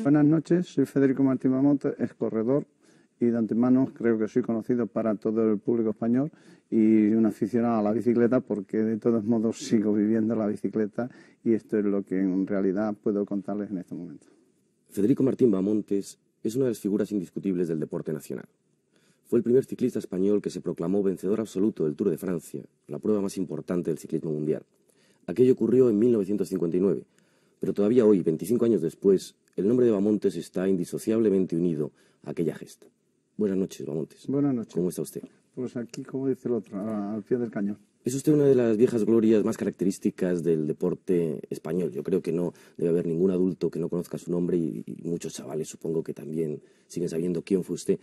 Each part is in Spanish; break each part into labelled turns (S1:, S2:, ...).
S1: Buenas noches, soy Federico Martín Bamontes, ex corredor y de antemano creo que soy conocido para todo el público español y un aficionado a la bicicleta porque de todos modos sigo viviendo la bicicleta y esto es lo que en realidad puedo contarles en este momento.
S2: Federico Martín Bamontes es una de las figuras indiscutibles del deporte nacional. Fue el primer ciclista español que se proclamó vencedor absoluto del Tour de Francia, la prueba más importante del ciclismo mundial. Aquello ocurrió en 1959, pero todavía hoy, 25 años después, el nombre de Bamontes está indisociablemente unido a aquella gesta. Buenas noches, Bamontes.
S1: Buenas noches.
S2: ¿Cómo está usted?
S1: Pues aquí, como dice el otro, al pie del cañón.
S2: Es usted una de las viejas glorias más características del deporte español. Yo creo que no debe haber ningún adulto que no conozca su nombre y muchos chavales supongo que también siguen sabiendo quién fue usted.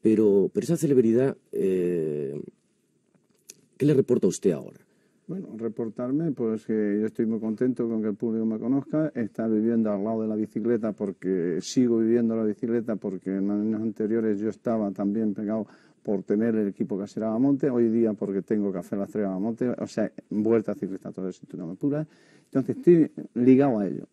S2: Pero esa celebridad, ¿qué le reporta a usted ahora?
S1: Bueno, reportarme, pues que yo estoy muy contento con que el público me conozca, estar viviendo al lado de la bicicleta porque sigo viviendo la bicicleta porque en años anteriores yo estaba también pegado por tener el equipo Casera Bamonte, hoy día porque tengo Café La Estrella Bamonte, o sea, Vuelta Ciclista todo el Cinturón de Pura, entonces estoy ligado a ello.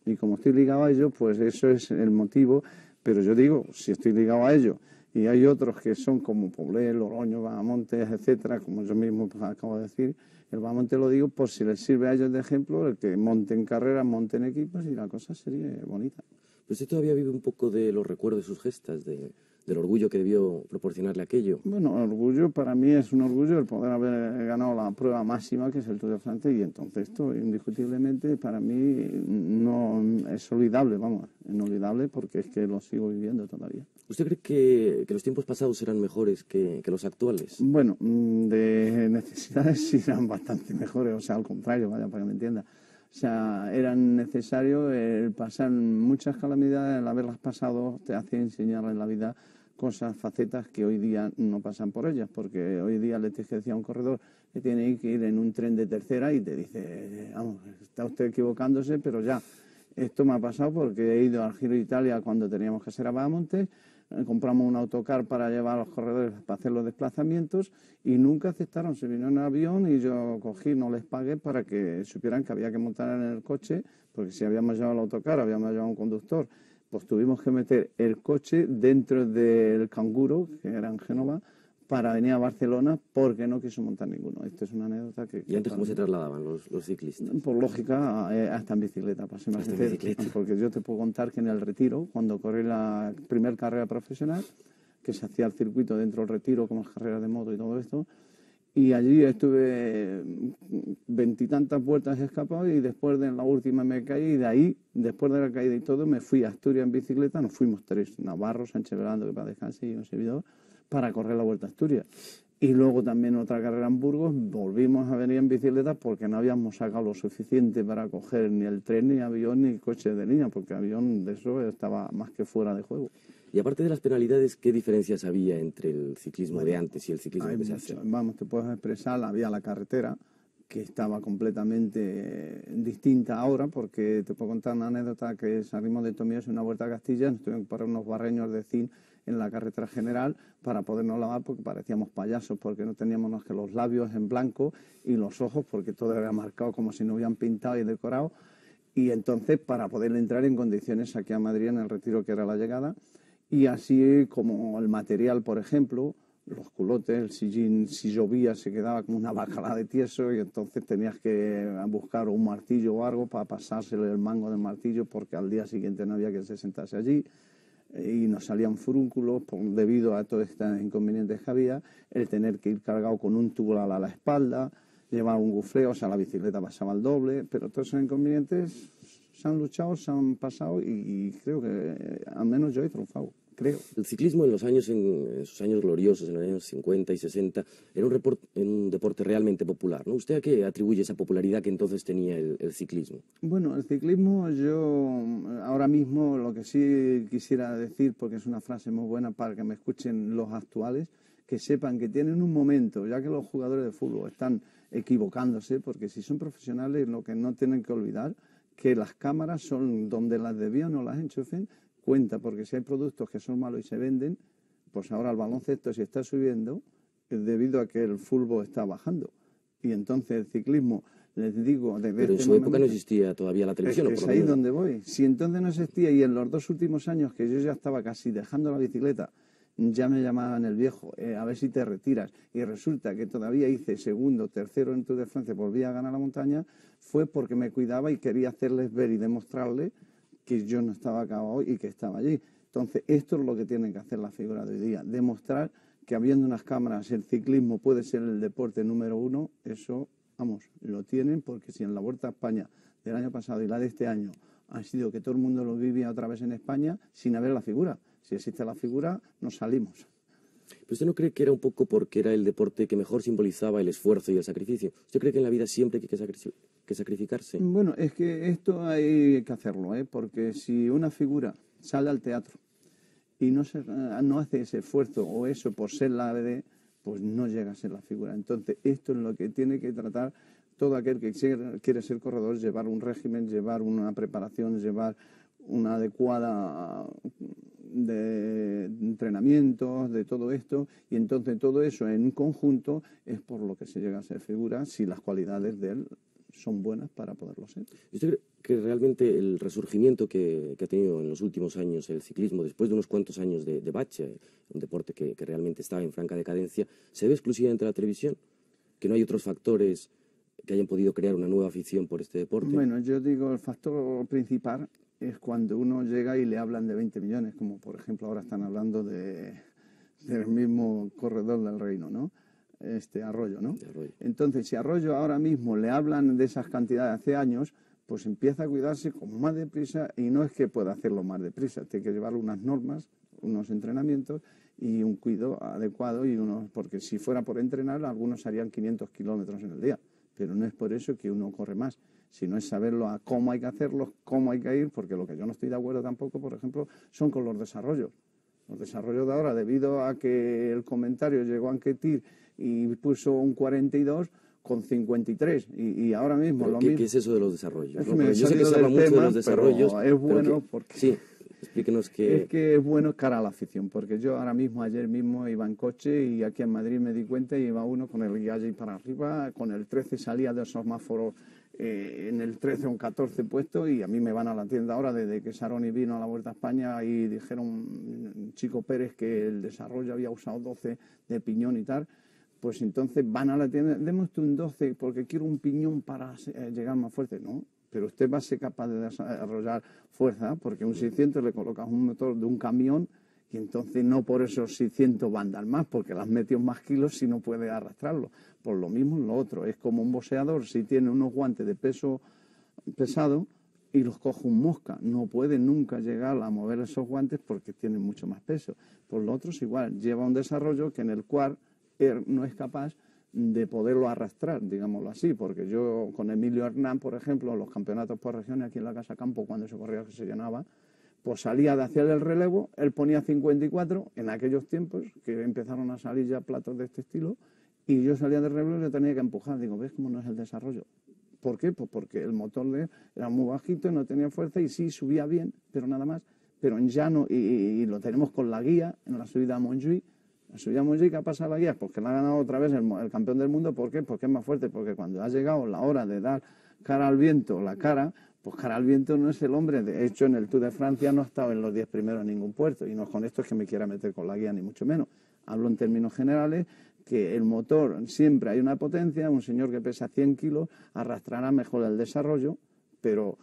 S1: Y como estoy ligado a ello, pues eso es el motivo, pero yo digo, si estoy ligado a ello y hay otros que son como Poblet, Loroño, Bahamontes, etcétera, como yo mismo pues, acabo de decir, el Bahamonte lo digo por si les sirve a ellos de ejemplo, el que monten carreras, monten equipos y la cosa sería bonita.
S2: Pero usted todavía vive un poco de los recuerdos de sus gestas, del orgullo que debió proporcionarle aquello.
S1: Bueno, orgullo para mí es un orgullo el poder haber ganado la prueba máxima que es el Tour de Francia y entonces esto indiscutiblemente para mí no es olvidable, vamos, inolvidable porque es que lo sigo viviendo todavía.
S2: ¿Usted cree que los tiempos pasados eran mejores que los actuales?
S1: Bueno, de necesidades sí eran bastante mejores, o sea, al contrario, vaya, para que me entienda. O sea, eran necesarios el pasar muchas calamidades, el haberlas pasado te hace enseñar en la vida cosas, facetas que hoy día no pasan por ellas, porque hoy día le tienes que decir a un corredor que tiene que ir en un tren de tercera y te dice, vamos, está usted equivocándose, pero ya, esto me ha pasado porque he ido al Giro de Italia cuando teníamos que ser a Bahamontes, compramos un autocar para llevar a los corredores para hacer los desplazamientos y nunca aceptaron, se vino en avión y yo cogí, no les pagué para que supieran que había que montar en el coche, porque si habíamos llevado el autocar, habíamos llevado un conductor, pues tuvimos que meter el coche dentro del canguro, que era en Génova, para venir a Barcelona porque no quiso montar ninguno. Esto es una anécdota que...
S2: ¿Y antes cómo se trasladaban los ciclistas?
S1: Por lógica, hasta en bicicleta. Porque yo te puedo contar que en el Retiro, cuando corrí la primera carrera profesional, que se hacía el circuito dentro del Retiro, con las carreras de moto y todo esto, y allí estuve veintitantas vueltas escapado y después de la última me caí y de ahí, después de la caída y todo, me fui a Asturias en bicicleta, nos fuimos tres, Navarro, Sánchez Velando, que para descansar y un servidor, para correr la Vuelta a Asturias. Y luego también otra carrera en Burgos, volvimos a venir en bicicleta porque no habíamos sacado lo suficiente para coger ni el tren, ni avión, ni coche de línea, porque avión de eso estaba más que fuera de juego.
S2: Y aparte de las penalidades, ¿qué diferencias había entre el ciclismo de antes y el ciclismo que se hace?
S1: Vamos, te puedes expresar, había la carretera, que estaba completamente distinta ahora, porque te puedo contar una anécdota que salimos de Tomíos en una vuelta a Castilla, nos tuvimos que parar unos barreños de zinc en la carretera general para podernos lavar porque parecíamos payasos, porque no teníamos más que los labios en blanco y los ojos porque todo era marcado como si no hubieran pintado y decorado, y entonces para poder entrar en condiciones aquí a Madrid en el Retiro, que era la llegada, y así como el material, por ejemplo, los culotes, el sillín, si llovía se quedaba como una bacalada de tieso y entonces tenías que buscar un martillo o algo para pasársele el mango del martillo porque al día siguiente no había que se sentase allí y nos salían furúnculos debido a todos estos inconvenientes que había, el tener que ir cargado con un tubular a la espalda, llevar un gufleo, o sea, la bicicleta pasaba al doble, pero todos esos inconvenientes se han luchado, se han pasado y creo que al menos yo he triunfado. Creo.
S2: El ciclismo en sus años gloriosos, en los años 50 y 60, era un deporte realmente popular, ¿no? ¿Usted a qué atribuye esa popularidad que entonces tenía el ciclismo?
S1: Bueno, el ciclismo yo ahora mismo lo que sí quisiera decir, porque es una frase muy buena para que me escuchen los actuales, que sepan que tienen un momento, ya que los jugadores de fútbol están equivocándose, porque si son profesionales lo que no tienen que olvidar, que las cámaras son donde las debían o las enchufen, cuenta, porque si hay productos que son malos y se venden, pues ahora el baloncesto si está subiendo es debido a que el fútbol está bajando. Y entonces el ciclismo, Les digo, desde
S2: Pero en
S1: este
S2: su época no
S1: momento,
S2: existía todavía la televisión.
S1: es ahí donde voy. Si entonces no existía y en los 2 últimos años que yo ya estaba casi dejando la bicicleta, ya me llamaban el viejo, a ver si te retiras. Y resulta que todavía hice segundo, tercero en Tour de Francia, volví a ganar la montaña, fue porque me cuidaba y quería hacerles ver y demostrarles que yo no estaba acabado y que estaba allí. Entonces, esto es lo que tienen que hacer las figuras de hoy día, demostrar que habiendo unas cámaras el ciclismo puede ser el deporte número 1, eso, vamos, lo tienen, porque si en la Vuelta a España del año pasado y la de este año ha sido que todo el mundo lo vivía otra vez en España sin haber la figura. Si existe la figura, nos salimos.
S2: ¿Pero usted no cree que era un poco porque era el deporte que mejor simbolizaba el esfuerzo y el sacrificio? ¿Usted cree que en la vida siempre hay que sacrificarse?
S1: Bueno, es que esto hay que hacerlo, porque si una figura sale al teatro y no hace ese esfuerzo o eso por ser la ABD, pues no llega a ser la figura. Entonces, esto es lo que tiene que tratar todo aquel que quiere ser corredor, llevar un régimen, llevar una preparación, llevar una adecuada de entrenamientos, de todo esto, y entonces todo eso en conjunto es por lo que se llega a ser figura si las cualidades de él son buenas para poderlo ser.
S2: ¿Usted cree que realmente el resurgimiento que ha tenido en los últimos años el ciclismo, después de unos cuantos años de bache, un deporte que realmente estaba en franca decadencia, se debe exclusivamente a la televisión? ¿Que no hay otros factores que hayan podido crear una nueva afición por este deporte?
S1: Bueno, yo digo, el factor principal es cuando uno llega y le hablan de 20 millones, como por ejemplo ahora están hablando del mismo corredor del Reino, ¿no? Arroyo, ¿no?
S2: Arroyo.
S1: Entonces, si Arroyo ahora mismo le hablan de esas cantidades hace años, pues empieza a cuidarse con más deprisa, y no es que pueda hacerlo más deprisa, tiene que llevar unas normas, unos entrenamientos y un cuidado adecuado, porque si fuera por entrenar, algunos harían 500 kilómetros en el día, pero no es por eso que uno corre más, sino es saberlo a cómo hay que hacerlo, cómo hay que ir, porque lo que yo no estoy de acuerdo tampoco, por ejemplo, son con los desarrollos. Los desarrollos de ahora, debido a que el comentario llegó a Anquetil y puso un 42 con 53, y ahora mismo lo mismo.
S2: ¿Qué es eso de los desarrollos?
S1: ¿No? Yo
S2: sé que se habla mucho de los desarrollos,
S1: pero es bueno porque...
S2: Sí, explíquenos que...
S1: Es que es bueno cara a la afición, porque yo ahora mismo, ayer mismo iba en coche y aquí en Madrid me di cuenta y iba uno con el guía allí para arriba, con el 13 salía de esos semáforos en el 13 o un 14 puesto, y a mí me van a la tienda ahora desde que Saroni vino a la Vuelta a España y dijeron Chico Pérez que el desarrollo había usado 12 de piñón y tal. Pues entonces van a la tienda, deme usted un 12 porque quiero un piñón para llegar más fuerte. No, pero usted va a ser capaz de desarrollar fuerza, porque un 600 le colocas un motor de un camión y entonces no por esos 600 va a andar más, porque le has metido más kilos si no puede arrastrarlo. Por lo mismo en lo otro, es como un boxeador, si tiene unos guantes de peso pesado y los coge un mosca, no puede nunca llegar a mover esos guantes porque tienen mucho más peso. Por lo otro es igual, lleva un desarrollo que en el cual no es capaz de poderlo arrastrar, digámoslo así, porque yo con Emilio Hernán, por ejemplo, los campeonatos por regiones aquí en la Casa Campo, cuando se corría que se llenaba, pues salía de hacer el relevo, él ponía 54 en aquellos tiempos, que empezaron a salir ya platos de este estilo, y yo salía del relevo y le tenía que empujar. Digo, ¿ves cómo no es el desarrollo? ¿Por qué? Pues porque el motor de él era muy bajito, no tenía fuerza y sí subía bien, pero nada más. Pero en llano, y lo tenemos con la guía en la subida a Montjuïc. La subida a Montjuïc, ¿qué ha pasado la guía? Porque la ha ganado otra vez el campeón del mundo. ¿Por qué? Porque es más fuerte, porque cuando ha llegado la hora de dar cara al viento, pues cara al viento no es el hombre. De hecho, en el Tour de Francia no ha estado en los 10 primeros en ningún puerto, y no con esto es que me quiera meter con la guía, ni mucho menos. Hablo en términos generales, que el motor siempre hay una potencia, un señor que pesa 100 kilos arrastrará mejor el desarrollo, pero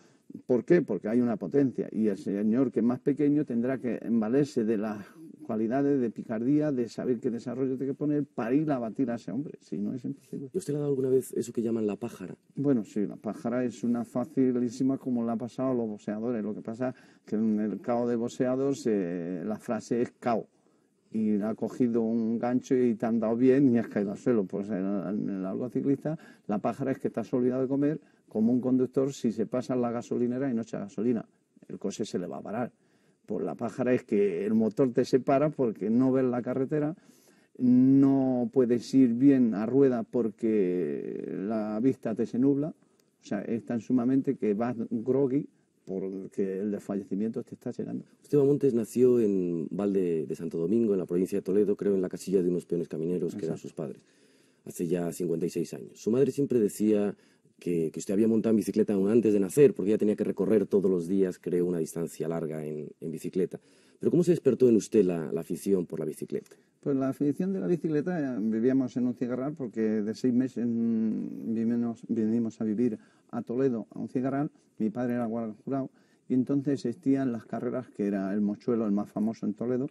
S1: ¿por qué? Porque hay una potencia, y el señor que es más pequeño tendrá que valerse de las cualidades de picardía, de saber qué desarrollo tiene que poner para ir a batir a ese hombre, si no es imposible.
S2: ¿Y usted le ha dado alguna vez eso que llaman la pájara?
S1: Bueno, sí, la pájara es una facilísima como le ha pasado a los boxeadores. Lo que pasa es que en el cao de boxeador la frase es cao, y ha cogido un gancho y te han dado bien y has caído al suelo. Pues en el algo ciclista, la pájara es que estás olvidado de comer, como un conductor si se pasa en la gasolinera y no echa gasolina. El coche se le va a parar. Pues la pájara es que el motor te separa porque no ves la carretera, no puedes ir bien a rueda porque la vista te se nubla, o sea, es tan sumamente que vas groggy porque el desfallecimiento te está llegando.
S2: Esteban Montes nació en Valde de Santo Domingo, en la provincia de Toledo, creo en la casilla de unos peones camineros que eran sus padres, hace ya 56 años. Su madre siempre decía que usted había montado en bicicleta aún antes de nacer, porque ya tenía que recorrer todos los días, creo, una distancia larga en bicicleta. Pero ¿cómo se despertó en usted la afición por la bicicleta?
S1: Pues la afición de la bicicleta, vivíamos en un cigarral porque de 6 meses vinimos a vivir a Toledo, a un cigarral. Mi padre era guardia jurado y entonces existían las carreras, que era el Mochuelo, el más famoso en Toledo,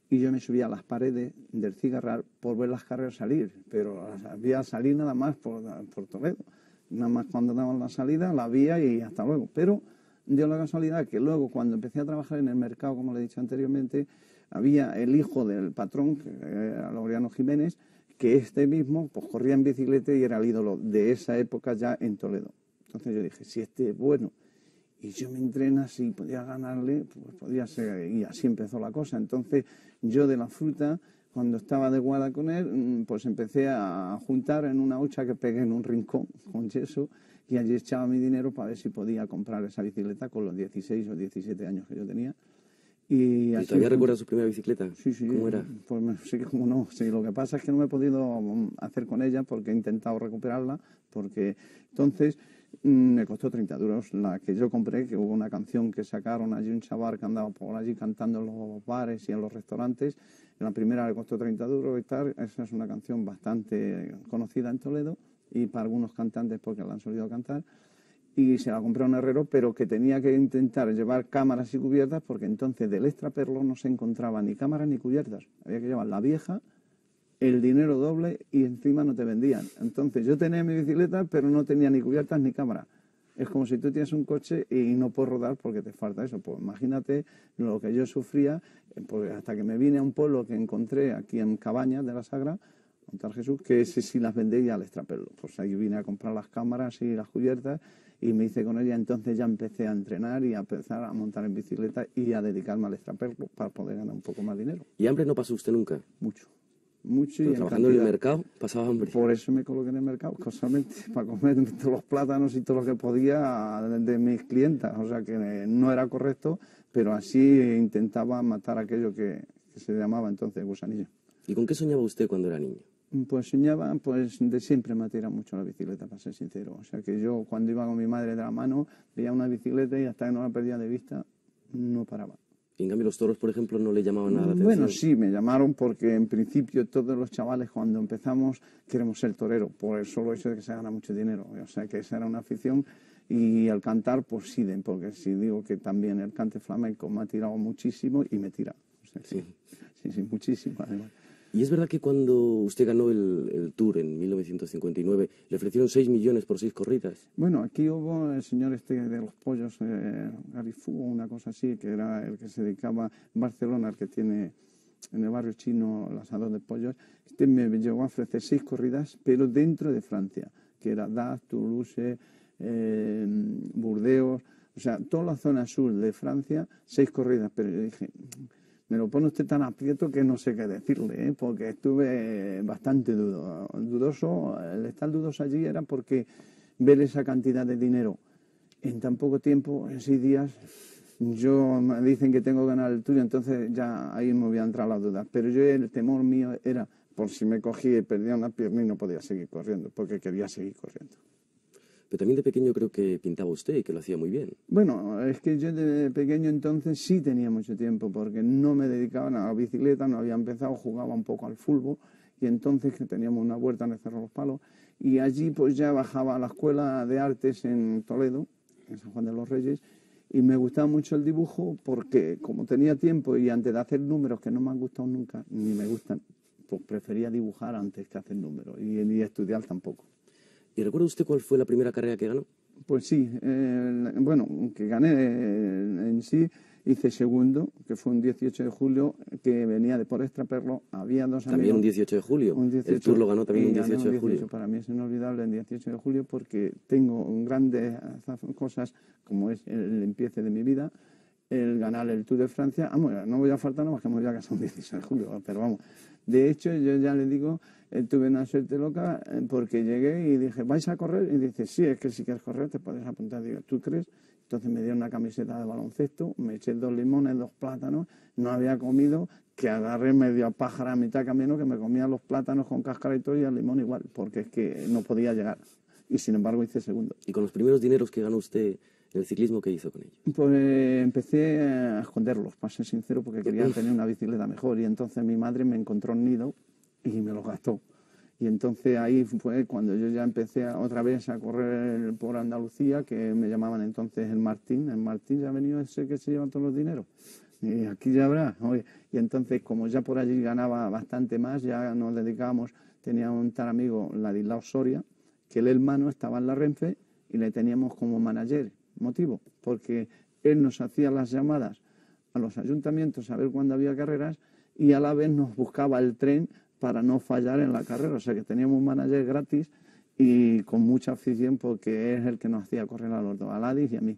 S1: y yo me subía a las paredes del cigarral por ver las carreras salir, pero había salir nada más por Toledo. Nada más cuando daban la salida, la vía y hasta luego. Pero dio la casualidad que luego, cuando empecé a trabajar en el mercado, como le he dicho anteriormente, había el hijo del patrón, que era Laureano Jiménez, que este mismo pues corría en bicicleta y era el ídolo de esa época ya en Toledo. Entonces yo dije, si este es bueno y yo me entreno, si podía ganarle, pues podría ser. Y así empezó la cosa. Entonces yo de la fruta, cuando estaba de guarda con él, pues empecé a juntar en una hucha que pegué en un rincón con yeso y allí echaba mi dinero para ver si podía comprar esa bicicleta con los 16 o 17 años que yo tenía.
S2: ¿Y todavía recuerda su primera bicicleta?
S1: Sí, sí.
S2: ¿Cómo era?
S1: Pues sí, como no. Sí, lo que pasa es que no me he podido hacer con ella porque he intentado recuperarla, porque entonces me costó 30 duros la que yo compré, que hubo una canción que sacaron allí, un chaval que andaba por allí cantando en los bares y en los restaurantes. La primera le costó 30 duros y tal. Esa es una canción bastante conocida en Toledo y para algunos cantantes porque la han solido cantar. Y se la compré a un herrero, pero que tenía que intentar llevar cámaras y cubiertas porque entonces del extraperlo no se encontraba ni cámaras ni cubiertas. Había que llevar la vieja, el dinero doble y encima no te vendían. Entonces yo tenía mi bicicleta, pero no tenía ni cubiertas ni cámara. Es como si tú tienes un coche y no puedes rodar porque te falta eso. Pues imagínate lo que yo sufría, pues hasta que me vine a un pueblo que encontré aquí en Cabañas de la Sagra, Montar Jesús, que ese sí las vendía al extraperlo. Pues ahí vine a comprar las cámaras y las cubiertas y me hice con ella. Entonces ya empecé a entrenar y a empezar a montar en bicicleta y a dedicarme al extraperlo para poder ganar un poco más dinero.
S2: ¿Y hambre no pasó usted nunca?
S1: Mucho.
S2: Pero
S1: Y
S2: trabajando en el mercado pasaba hambre.
S1: Por eso me coloqué en el mercado, casualmente, para comer todos los plátanos y todo lo que podía de mis clientas. O sea que no era correcto, pero así intentaba matar aquello que se llamaba entonces gusanillo.
S2: ¿Y con qué soñaba usted cuando era niño?
S1: Pues soñaba, pues de siempre me atira mucho la bicicleta, para ser sincero. O sea que yo cuando iba con mi madre de la mano, veía una bicicleta y hasta que no la perdía de vista, no paraba.
S2: Y en cambio los toros, por ejemplo, no le llamaban nada la atención.
S1: Bueno, sí, me llamaron porque en principio todos los chavales cuando empezamos queremos ser torero, por el solo hecho de que se gana mucho dinero. O sea que esa era una afición y al cantar, pues sí, porque sí digo que también el cante flamenco me ha tirado muchísimo y me tira. O sea, sí, muchísimo además.
S2: ¿Y es verdad que cuando usted ganó el Tour en 1959 le ofrecieron 6 millones por 6 corridas?
S1: Bueno, aquí hubo el señor este de los pollos, Garifú, una cosa así, que era el que se dedicaba en Barcelona, el que tiene en el barrio chino el asador de pollos. Este me llegó a ofrecer 6 corridas, pero dentro de Francia, que era Dax, Toulouse, Burdeos, o sea, toda la zona sur de Francia, 6 corridas, pero yo dije, me lo pone usted tan aprieto que no sé qué decirle, porque estuve bastante dudoso. El estar dudoso allí era porque ver esa cantidad de dinero en tan poco tiempo, en 6 días, me dicen que tengo que ganar el Tour, entonces ya ahí me voy a entrar las dudas. Pero yo, el temor mío era por si me cogía y perdía una pierna y no podía seguir corriendo, porque quería seguir corriendo.
S2: Pero también de pequeño creo que pintaba usted y que lo hacía muy bien.
S1: Bueno, es que yo de pequeño entonces sí tenía mucho tiempo porque no me dedicaba a la bicicleta, no había empezado, jugaba un poco al fútbol y entonces que teníamos una huerta en el Cerro de los Palos y allí pues ya bajaba a la Escuela de Artes en Toledo, en San Juan de los Reyes, y me gustaba mucho el dibujo porque como tenía tiempo y antes de hacer números que no me han gustado nunca, ni me gustan, pues prefería dibujar antes que hacer números y estudiar tampoco.
S2: ¿Y recuerda usted cuál fue la primera carrera que ganó?
S1: Pues sí, bueno, que gané en sí, hice segundo, que fue un 18 de julio, que venía de por extraperlo, había 2 amigos.
S2: ¿También un 18 de julio? El Tour lo ganó también un 18 de julio.
S1: Para mí es inolvidable el 18 de julio porque tengo grandes cosas, como es el empiece de mi vida, el ganar el Tour de Francia. No voy a faltar nada más que me voy a casar un 16 de julio, pero vamos. De hecho, yo ya le digo, tuve una suerte loca porque llegué y dije, ¿vais a correr? Y dice, sí, es que si quieres correr te puedes apuntar. Digo, ¿tú crees? Entonces me dieron una camiseta de baloncesto, me eché 2 limones, 2 plátanos, no había comido, que agarré medio pájara a mitad camino, que me comía los plátanos con cáscara y todo y el limón igual, porque es que no podía llegar. y sin embargo hice segundo.
S2: ¿Y con los primeros dineros que ganó usted en el ciclismo, qué hizo con ellos?
S1: Pues empecé a esconderlos, para ser sincero, porque quería tener una bicicleta mejor, y entonces mi madre me encontró un nido y me lo gastó. Y entonces ahí fue cuando yo ya empecé otra vez a correr por Andalucía, que me llamaban entonces el Martín ya ha venido ese que se lleva todos los dineros. Y aquí ya habrá. Oye. Y entonces, como ya por allí ganaba bastante más, ya nos dedicábamos, tenía un tal amigo, Ladislao Soria, que el hermano estaba en la Renfe y le teníamos como manager. Motivo, porque él nos hacía las llamadas a los ayuntamientos a ver cuándo había carreras y a la vez nos buscaba el tren para no fallar en la carrera. O sea que teníamos un manager gratis y con mucha afición porque es el que nos hacía correr a los dos, a Ladis y a mí.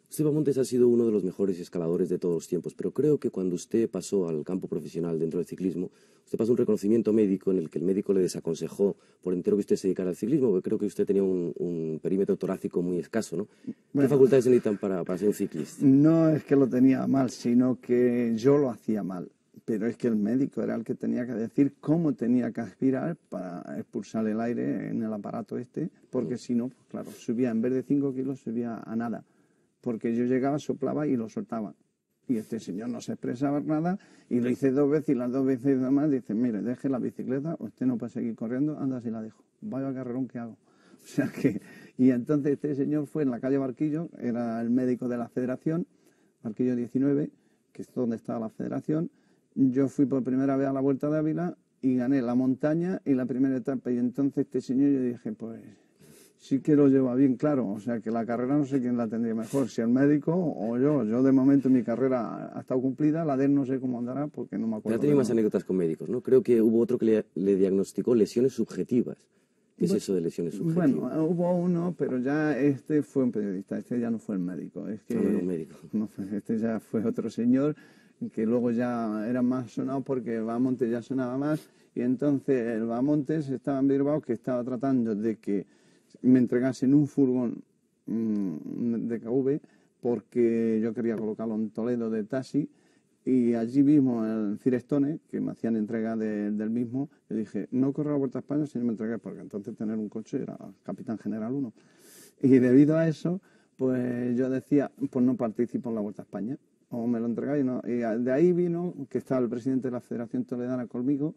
S2: Usted, Bamontes, ha sido uno de los mejores escaladores de todos los tiempos, pero creo que cuando usted pasó al campo profesional dentro del ciclismo, usted pasó un reconocimiento médico en el que el médico le desaconsejó por entero que usted se dedicara al ciclismo, porque creo que usted tenía un perímetro torácico muy escaso, ¿no?
S1: Bueno,
S2: ¿qué facultades se necesitan para ser un ciclista?
S1: No es que lo tenía mal, sino que yo lo hacía mal. Pero es que el médico era el que tenía que decir cómo tenía que aspirar para expulsar el aire en el aparato este, porque si no, pues claro, subía, en vez de 5 kilos, subía a nada. Porque yo llegaba, soplaba y lo soltaba. Y este señor no se expresaba nada y lo hice 2 veces y las 2 veces más dice, mire, deje la bicicleta, usted no puede seguir corriendo, anda si la dejo. Vaya carrerón que hago. O sea que, y entonces este señor fue en la calle Barquillo, era el médico de la federación, Barquillo 19, que es donde estaba la federación. Yo fui por primera vez a la Vuelta de Ávila y gané la montaña y la primera etapa. Y entonces este señor yo dije, pues sí que lo lleva bien claro. O sea que la carrera no sé quién la tendría mejor, si el médico o yo. Yo de momento mi carrera ha estado cumplida, la de él no sé cómo andará porque no me acuerdo.
S2: Pero ha tenido más anécdotas con médicos, ¿no? Creo que hubo otro que le diagnosticó lesiones subjetivas. ¿Qué es eso de lesiones subjetivas?
S1: Bueno, hubo uno, pero ya este fue un periodista, este ya no fue el médico. Es que,
S2: no era un médico.
S1: No, este ya fue otro señor que luego ya era más sonado porque Bamontes ya sonaba más. Y entonces el Bamontes estaba en Bilbao, que estaba tratando de que me entregasen un furgón de KV porque yo quería colocarlo en Toledo de taxi. Y allí mismo, en Firestone, que me hacían entrega del mismo, yo dije, no corro la Vuelta a España si no me entregué, porque entonces tener un coche era capitán general 1. Y debido a eso, pues yo decía, pues no participo en la Vuelta a España, o me lo entregáis, no. Y de ahí vino que estaba el presidente de la Federación Toledana conmigo,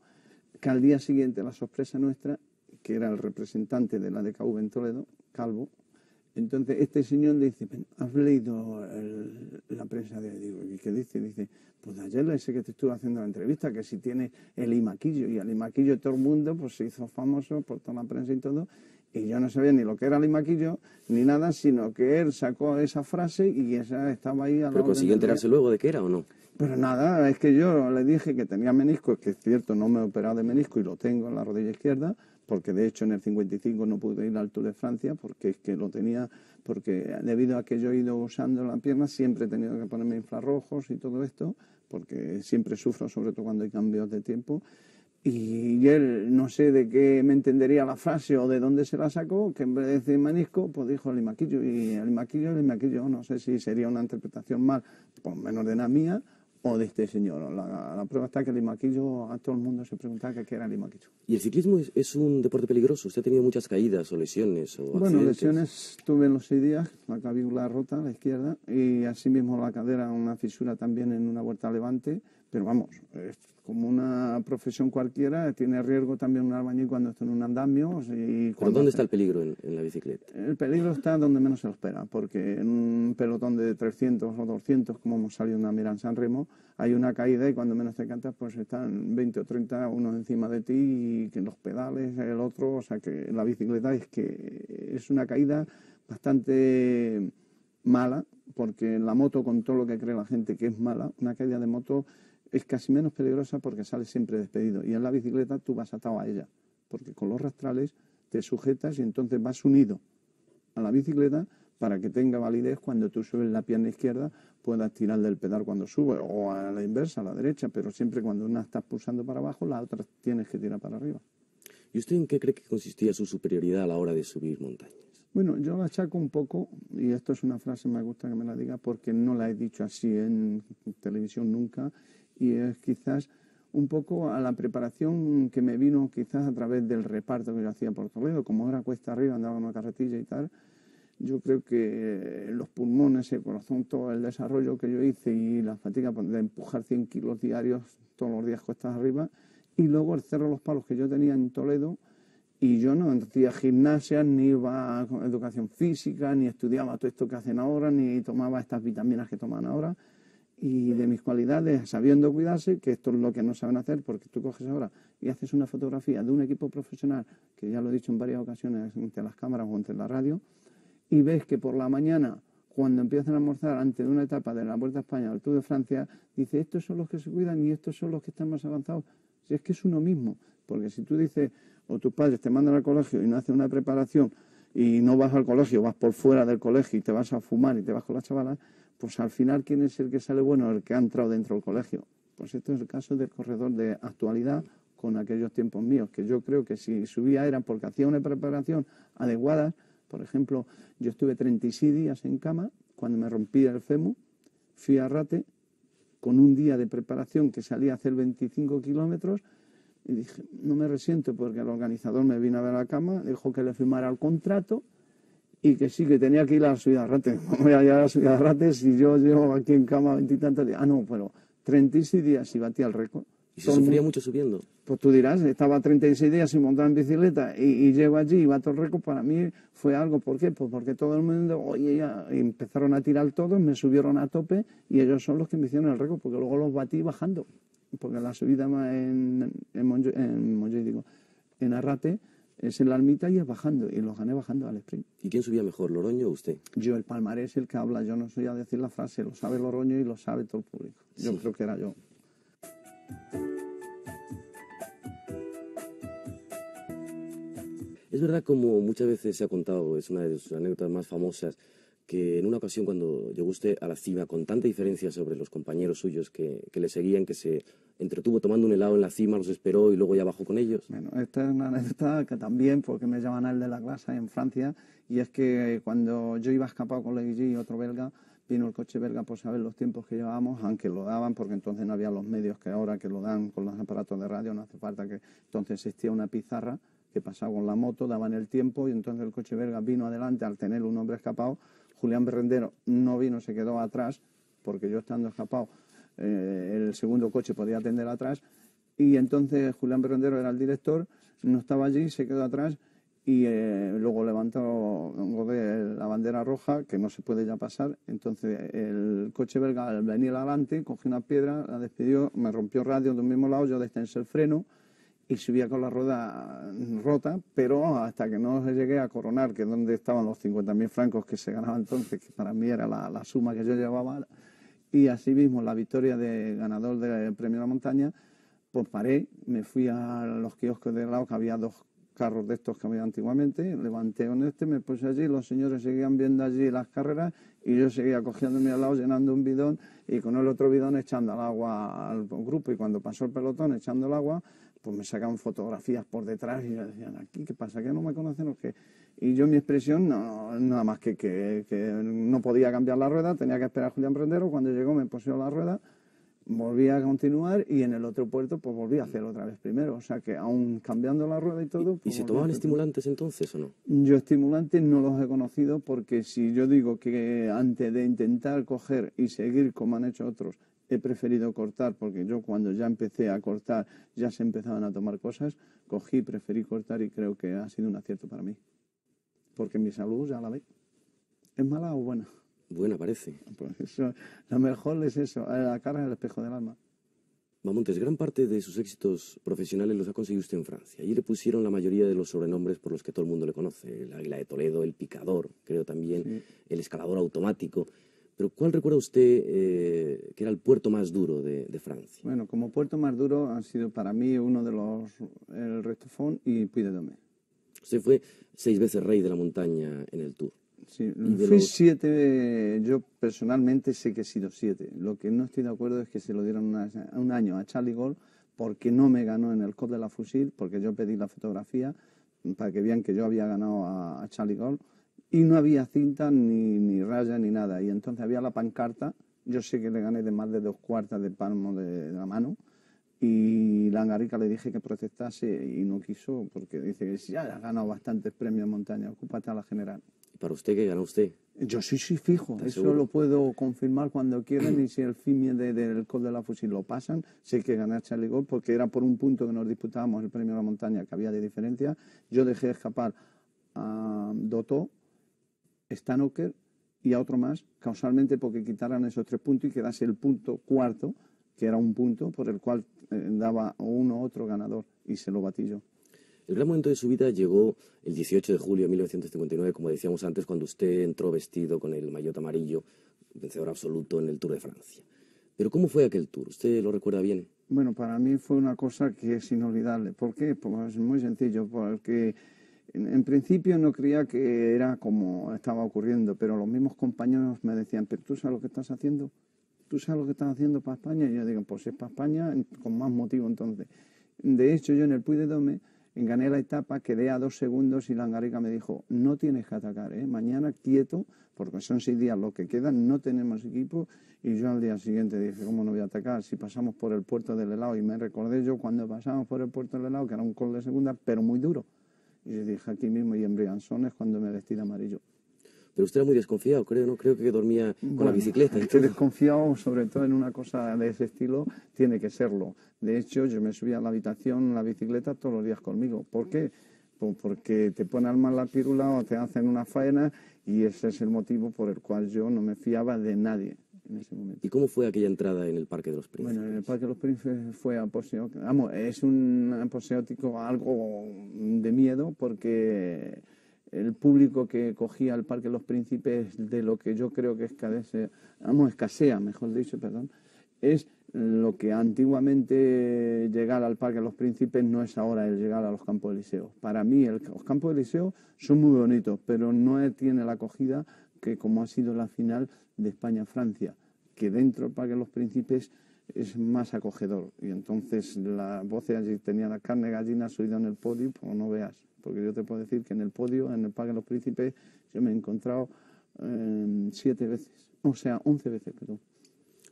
S1: que al día siguiente la sorpresa nuestra, que era el representante de la DKV en Toledo, Calvo. Entonces este señor dice, ¿has leído la prensa de digo, ¿y qué dice? Dice, pues ayer ese que te estuve haciendo la entrevista, que si tiene el Imaquillo, y el Imaquillo todo el mundo pues se hizo famoso por toda la prensa y todo, y yo no sabía ni lo que era el Imaquillo, ni nada, sino que él sacó esa frase y esa estaba ahí a la
S2: ¿Pero consiguió enterarse luego de qué era o no?
S1: Pero nada, es que yo le dije que tenía menisco, que es cierto, no me he operado de menisco y lo tengo en la rodilla izquierda, porque de hecho en el 55 no pude ir al Tour de Francia, porque es que lo tenía, porque debido a que yo he ido usando la pierna, siempre he tenido que ponerme infrarrojos y todo esto, porque siempre sufro, sobre todo cuando hay cambios de tiempo. Y él, no sé de qué me entendería la frase o de dónde se la sacó, que en vez de decir menisco, pues dijo el Imaquillo. Y el Imaquillo, no sé si sería una interpretación mal, por lo menos de la mía, o de este señor. La prueba está que el Imaquillo, a todo el mundo se preguntaba qué era el Imaquillo.
S2: ¿Y el ciclismo es un deporte peligroso? ¿Usted ha tenido muchas caídas o lesiones o
S1: Bueno,
S2: accidentes?
S1: lesiones tuve en los 6 días, la clavícula rota a la izquierda y asimismo la cadera, una fisura también en una vuelta a Levante, pero vamos, es como una profesión cualquiera, tiene riesgo también un albañil cuando está en un andamio.
S2: ¿Pero dónde está el peligro en la bicicleta?
S1: El peligro está donde menos se lo espera, porque en un pelotón de 300 o 200, como hemos salido una mira en San Remo, hay una caída y cuando menos te cantas, pues están 20 o 30 unos encima de ti y que los pedales, el otro, o sea que la bicicleta es una caída bastante mala, porque en la moto, con todo lo que cree la gente que es mala, una caída de moto es casi menos peligrosa porque sale siempre despedido. Y en la bicicleta tú vas atado a ella, porque con los rastrales te sujetas y entonces vas unido a la bicicleta para que tenga validez cuando tú subes la pierna izquierda, puedas tirar del pedal cuando sube, o a la inversa, a la derecha, pero siempre cuando una estás pulsando para abajo, la otra tienes que tirar para arriba.
S2: ¿Y usted en qué cree que consistía su superioridad a la hora de subir montañas?
S1: Bueno, yo la achaco un poco, y esto es una frase, me gusta que me la diga, porque no la he dicho así en televisión nunca, y es quizás un poco a la preparación que me vino quizás a través del reparto que yo hacía por Toledo, como era cuesta arriba, andaba con una carretilla y tal. Yo creo que los pulmones, el corazón, todo el desarrollo que yo hice y la fatiga de empujar 100 kilos diarios todos los días cuestas arriba, y luego el Cerro Los Palos que yo tenía en Toledo, y yo no hacía gimnasia, ni iba a educación física, ni estudiaba todo esto que hacen ahora, ni tomaba estas vitaminas que toman ahora. Y de mis cualidades, sabiendo cuidarse, que esto es lo que no saben hacer, porque tú coges ahora y haces una fotografía de un equipo profesional, que ya lo he dicho en varias ocasiones entre las cámaras o entre la radio, y ves que por la mañana, cuando empiezan a almorzar antes de una etapa de la Vuelta a España o el Tour de Francia, dice, estos son los que se cuidan y estos son los que están más avanzados. Si es que es uno mismo, porque si tú dices, o tus padres te mandan al colegio y no hacen una preparación y no vas al colegio, vas por fuera del colegio y te vas a fumar y te vas con las chavalas, pues al final, ¿quién es el que sale bueno? El que ha entrado dentro del colegio. Pues esto es el caso del corredor de actualidad con aquellos tiempos míos, que yo creo que si subía era porque hacía una preparación adecuada. Por ejemplo, yo estuve 36 días en cama, cuando me rompí el fémur, fui a Rate, con un día de preparación que salía a hacer 25 kilómetros, y dije, no me resiento porque el organizador me vino a ver a la cama, dijo que le firmara el contrato, y que sí, que tenía que ir a la subida de Rates. ¿Cómo voy a ir a la subida de Rates si yo llevo aquí en cama 20 y tantos días? Ah, no, pero 36 días y batía el récord.
S2: ¿Y se sufría mucho subiendo?
S1: Pues tú dirás, estaba 36 días sin montar en bicicleta y llego allí y bato el récord. Para mí fue algo, ¿por qué? Pues porque todo el mundo, oye, ya, y empezaron a tirar todos, me subieron a tope y ellos son los que me hicieron el récord, porque luego los batí bajando. Porque la subida en Arrate es en la ermita y es bajando, y los gané bajando al sprint.
S2: ¿Y quién subía mejor, Loroño o usted?
S1: Yo, el palmarés, el que habla, yo no soy a decir la frase, lo sabe Loroño y lo sabe todo el público. Yo
S2: Sí.
S1: creo que era yo.
S2: Es verdad, como muchas veces se ha contado, es una de sus anécdotas más famosas, que en una ocasión cuando llegó usted a la cima con tanta diferencia sobre los compañeros suyos que le seguían, que se entretuvo tomando un helado en la cima, los esperó y luego ya bajó con ellos.
S1: Bueno, esta es una anécdota que también, porque me llaman el de la clase en Francia, y es que cuando yo iba escapado con Leguigui y otro belga, vino el coche belga por saber los tiempos que llevábamos, aunque lo daban, porque entonces no había los medios que ahora que lo dan con los aparatos de radio, no hace falta que... Entonces existía una pizarra que pasaba con la moto, daban el tiempo, y entonces el coche belga vino adelante al tener un hombre escapado. Julián Berrendero no vino, se quedó atrás, porque yo estando escapado, el segundo coche podía atender atrás, y entonces Julián Berrendero era el director, no estaba allí, se quedó atrás, y luego levantó la bandera roja, que no se puede ya pasar. Entonces el coche belga, al venir adelante, cogió una piedra, la despidió, me rompió radio de un mismo lado, yo destensé el freno y subía con la rueda rota, pero hasta que no llegué a Coronar, que es donde estaban los 50.000 francos que se ganaba entonces, que para mí era la suma que yo llevaba, y así mismo la victoria de ganador del Premio de la Montaña, pues paré, me fui a los kioscos de lado, que había 2 carros de estos que había antiguamente, levanté con este, me puse allí, los señores seguían viendo allí las carreras y yo seguía cogiéndome al lado, llenando un bidón y con el otro bidón echando el agua al grupo, y cuando pasó el pelotón echando el agua, pues me sacaban fotografías por detrás y me decían, ¿aquí qué pasa? ¿Que no me conocen o qué? Y yo mi expresión, no, nada más que no podía cambiar la rueda, tenía que esperar a Julián Berrendero. Cuando llegó me puso la rueda, volví a continuar y en el otro puerto pues volví a hacer otra vez primero. O sea que aún cambiando la rueda y todo...
S2: ¿Y
S1: pues,
S2: se tomaban estimulantes entonces o no?
S1: Yo estimulantes no los he conocido, porque si yo digo que antes de intentar coger y seguir como han hecho otros, he preferido cortar, porque yo cuando ya empecé a cortar ya se empezaban a tomar cosas, cogí, preferí cortar y creo que ha sido un acierto para mí. Porque mi salud ya la ve. ¿Es mala o buena?
S2: Buena parece.
S1: Pues eso, lo mejor es eso, la cara es el espejo del alma.
S2: Bamontes, gran parte de sus éxitos profesionales los ha conseguido usted en Francia. Allí le pusieron la mayoría de los sobrenombres por los que todo el mundo le conoce. El Águila de Toledo, el Picador, creo también, sí. El Escalador Automático. Pero ¿cuál recuerda usted que era el puerto más duro de Francia?
S1: Bueno, como puerto más duro han sido para mí uno de los, el Restofón y Puy-de-Dôme.
S2: Usted fue 6 veces rey de la montaña en el Tour.
S1: Sí, fui 7, yo personalmente sé que he sido 7. Lo que no estoy de acuerdo es que se lo dieron un año a Charlie Gaulle, porque no me ganó en el COP de la Fusil, porque yo pedí la fotografía para que vean que yo había ganado a Charlie Gaulle, y no había cinta ni raya ni nada, y entonces había la pancarta. Yo sé que le gané de más de 2 cuartas de palmo de la mano, y Langarica le dije que protestase y no quiso, porque dice que ya ha ganado bastantes premios en montaña, ocúpate a la general.
S2: ¿Y para usted qué gana usted?
S1: Yo sí, fijo, eso
S2: seguro?
S1: lo puedo confirmar cuando quieran, y si el FIME del Col de la Fusil lo pasan, sé que gané a Charlie Gol, porque era por un punto que nos disputábamos el premio a la montaña, que había de diferencia. Yo dejé escapar a Dotó, Stanoker y a otro más, causalmente porque quitaran esos 3 puntos y quedase el punto cuarto, que era un punto por el cual daba uno u otro ganador, y se lo batí yo.
S2: El gran momento de su vida llegó el 18 de julio de 1959, como decíamos antes, cuando usted entró vestido con el maillot amarillo, vencedor absoluto en el Tour de Francia. Pero ¿cómo fue aquel Tour? ¿Usted lo recuerda bien?
S1: Bueno, para mí fue una cosa que es inolvidable. ¿Por qué? Pues muy sencillo, porque en principio no creía que era como estaba ocurriendo, pero los mismos compañeros me decían, pero ¿tú sabes lo que estás haciendo? ¿Tú sabes lo que estás haciendo para España? Y yo digo, pues es para España, con más motivo entonces. De hecho, yo en el Puy de Dôme gané la etapa, quedé a 2 segundos y Langarica me dijo, no tienes que atacar, mañana quieto, porque son 6 días lo que quedan, no tenemos equipo. Y yo al día siguiente dije, ¿cómo no voy a atacar? Si pasamos por el puerto del helado, y me recordé yo cuando pasamos por el puerto del helado, que era un col de segunda, pero muy duro. Y yo dije, aquí mismo, y en Briançon es cuando me vestí de amarillo.
S2: Pero usted era muy desconfiado, creo, ¿no? Creo que dormía con la bicicleta.
S1: Estoy desconfiado, sobre todo en una cosa de ese estilo, tiene que serlo. De hecho, yo me subía a la habitación en la bicicleta todos los días conmigo. ¿Por qué? Pues porque te ponen mal la pírula o te hacen una faena, y ese es el motivo por el cual yo no me fiaba de nadie en ese momento.
S2: ¿Y cómo fue aquella entrada en el Parque de los Príncipes?
S1: Bueno, en el Parque de los Príncipes fue aposeótico. Vamos, es un aposeótico algo de miedo, porque el público que cogía el Parque de los Príncipes, de lo que yo creo que escasea, mejor dicho, perdón, es lo que antiguamente llegar al Parque de los Príncipes no es ahora el llegar a los Campos Elíseos. Para mí los Campos Elíseos son muy bonitos, pero no tiene la acogida que como ha sido la final de España-Francia, que dentro del Parque de los Príncipes es más acogedor. Y entonces las voces allí tenían la carne de gallina subida en el podio, pues no veas. Porque yo te puedo decir que en el podio, en el Parque de los Príncipes, yo me he encontrado 7 veces, o sea, 11 veces, perdón.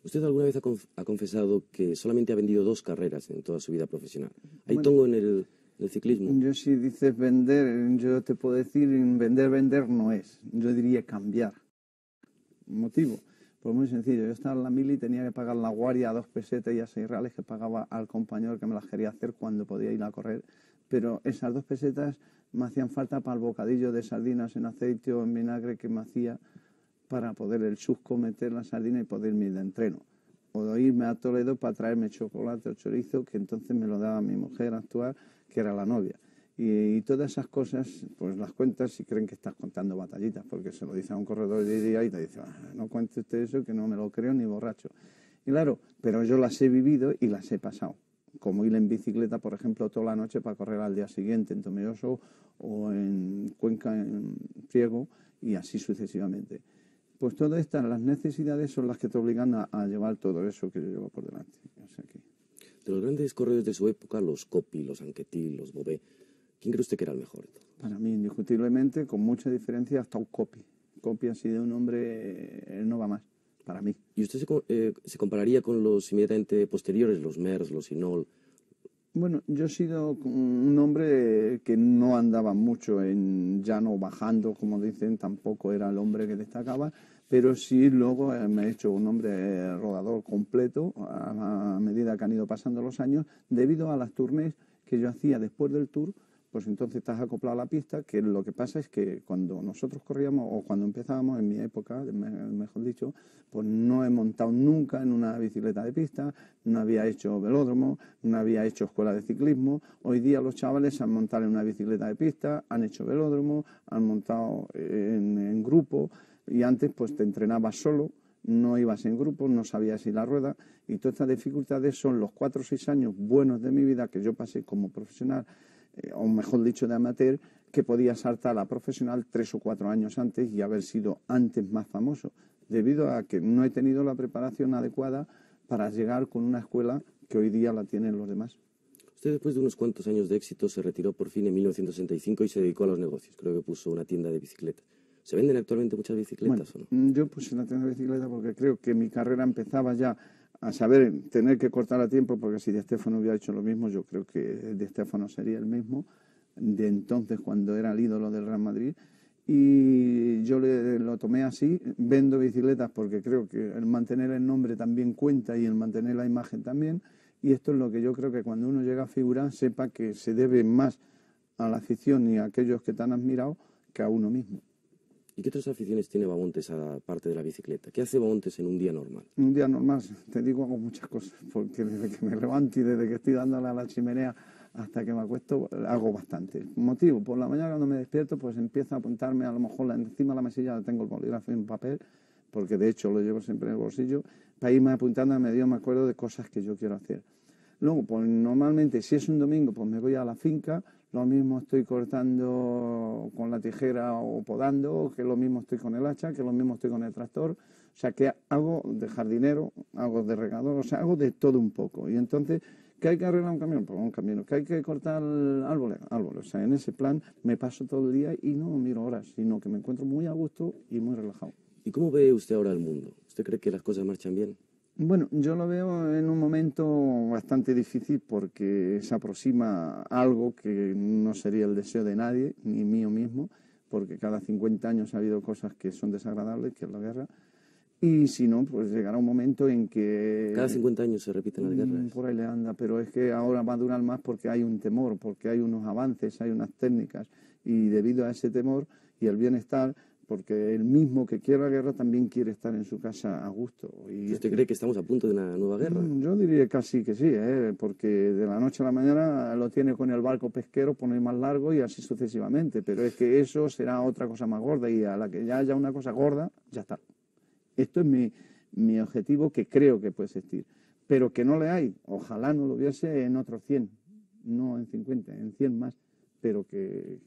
S2: ¿Usted alguna vez ha confesado que solamente ha vendido 2 carreras en toda su vida profesional? ¿Hay tongo en el ciclismo?
S1: Yo, si dices vender, yo te puedo decir, vender no es. Yo diría cambiar. ¿Motivo? Pues muy sencillo. Yo estaba en la mili y tenía que pagar la guardia a 2 pesetas y a 6 reales que pagaba al compañero que me las quería hacer cuando podía ir a correr. Pero esas 2 pesetas me hacían falta para el bocadillo de sardinas en aceite o en vinagre que me hacía para poder el chusco meter la sardina y poder ir de entreno. O irme a Toledo para traerme chocolate o chorizo, que entonces me lo daba mi mujer actual, que era la novia. Y todas esas cosas, pues las cuentas si creen que estás contando batallitas, porque se lo dice a un corredor de día y te dice, no cuente usted eso, que no me lo creo ni borracho. Y claro, pero yo las he vivido y las he pasado. Como ir en bicicleta, por ejemplo, toda la noche para correr al día siguiente en Tomelloso o en Cuenca, en Priego, y así sucesivamente. Pues todas estas, las necesidades son las que te obligan a llevar todo eso que yo llevo por delante. O sea que...
S2: De los grandes corredores de su época, los Coppi, los Anquetil, los Bobé, ¿quién cree usted que era el mejor?
S1: Para mí, indiscutiblemente, con mucha diferencia, hasta un Coppi. Coppi ha sido un hombre, él no va más, para mí.
S2: ¿Y usted se compararía con los inmediatamente posteriores, los Mers, los Hinault?
S1: Bueno, yo he sido un hombre que no andaba mucho en llano bajando, como dicen, tampoco era el hombre que destacaba, pero sí luego me he hecho un hombre rodador completo a medida que han ido pasando los años, debido a las tournées que yo hacía después del Tour. Pues entonces estás acoplado a la pista, que lo que pasa es que cuando nosotros corríamos, o cuando empezábamos, en mi época, mejor dicho, pues no he montado nunca en una bicicleta de pista, no había hecho velódromo, no había hecho escuela de ciclismo. Hoy día los chavales han montado en una bicicleta de pista, han hecho velódromo, han montado en grupo, y antes pues te entrenabas solo, no ibas en grupo, no sabías ir la rueda, y todas estas dificultades son los 4 o 6 años buenos de mi vida que yo pasé como profesional, o mejor dicho de amateur, que podía saltar a profesional 3 o 4 años antes y haber sido antes más famoso, debido a que no he tenido la preparación adecuada para llegar con una escuela que hoy día la tienen los demás.
S2: Usted, después de unos cuantos años de éxito, se retiró por fin en 1965 y se dedicó a los negocios. Creo que puso una tienda de bicicletas. ¿Se venden actualmente muchas bicicletas o no?
S1: Yo puse una tienda de bicicletas porque creo que mi carrera empezaba ya a saber, tener que cortar a tiempo, porque si Di Stéfano hubiera hecho lo mismo, yo creo que Di Stéfano sería el mismo de entonces, cuando era el ídolo del Real Madrid. Y yo lo tomé así, vendo bicicletas porque creo que el mantener el nombre también cuenta y el mantener la imagen también. Y esto es lo que yo creo que cuando uno llega a figurar, sepa que se debe más a la afición y a aquellos que te han admirado que a uno mismo.
S2: ¿Y qué otras aficiones tiene Bamontes aparte de la bicicleta? ¿Qué hace Bamontes en un día normal?
S1: Un día normal, te digo, hago muchas cosas, porque desde que me levanto y desde que estoy dándole a la chimenea hasta que me acuesto, hago bastante. Motivo, por la mañana cuando me despierto, pues empiezo a apuntarme, a lo mejor encima de la mesilla tengo el bolígrafo y un papel, porque de hecho lo llevo siempre en el bolsillo, para irme apuntando a medio me acuerdo de cosas que yo quiero hacer. Luego, pues normalmente, si es un domingo, pues me voy a la finca, lo mismo estoy cortando con la tijera o podando, que lo mismo estoy con el hacha, que lo mismo estoy con el tractor. O sea, que hago de jardinero, hago de regador, o sea, hago de todo un poco. Y entonces, ¿qué hay que arreglar un camión? Pues un camino. ¿Qué hay que cortar árboles? Árboles. O sea, en ese plan me paso todo el día y no miro horas, sino que me encuentro muy a gusto y muy relajado.
S2: ¿Y cómo ve usted ahora el mundo? ¿Usted cree que las cosas marchan bien?
S1: Bueno, yo lo veo en un momento bastante difícil porque se aproxima algo que no sería el deseo de nadie, ni mío mismo, porque cada 50 años ha habido cosas que son desagradables, que es la guerra, y si no, pues llegará un momento en que...
S2: Cada 50 años se repiten las guerras.
S1: Por ahí le anda, pero es que ahora va a durar más porque hay un temor, porque hay unos avances, hay unas técnicas, y debido a ese temor y el bienestar, porque el mismo que quiere la guerra también quiere estar en su casa a gusto. Y
S2: ¿Usted cree que estamos a punto de una nueva guerra?
S1: Yo diría casi que sí, porque de la noche a la mañana lo tiene con el barco pesquero, pone más largo y así sucesivamente. Pero es que eso será otra cosa más gorda y a la que ya haya una cosa gorda, ya está. Esto es mi objetivo, que creo que puede existir. Pero que no le hay, ojalá no lo hubiese en otros 100, no en 50, en 100 más, pero que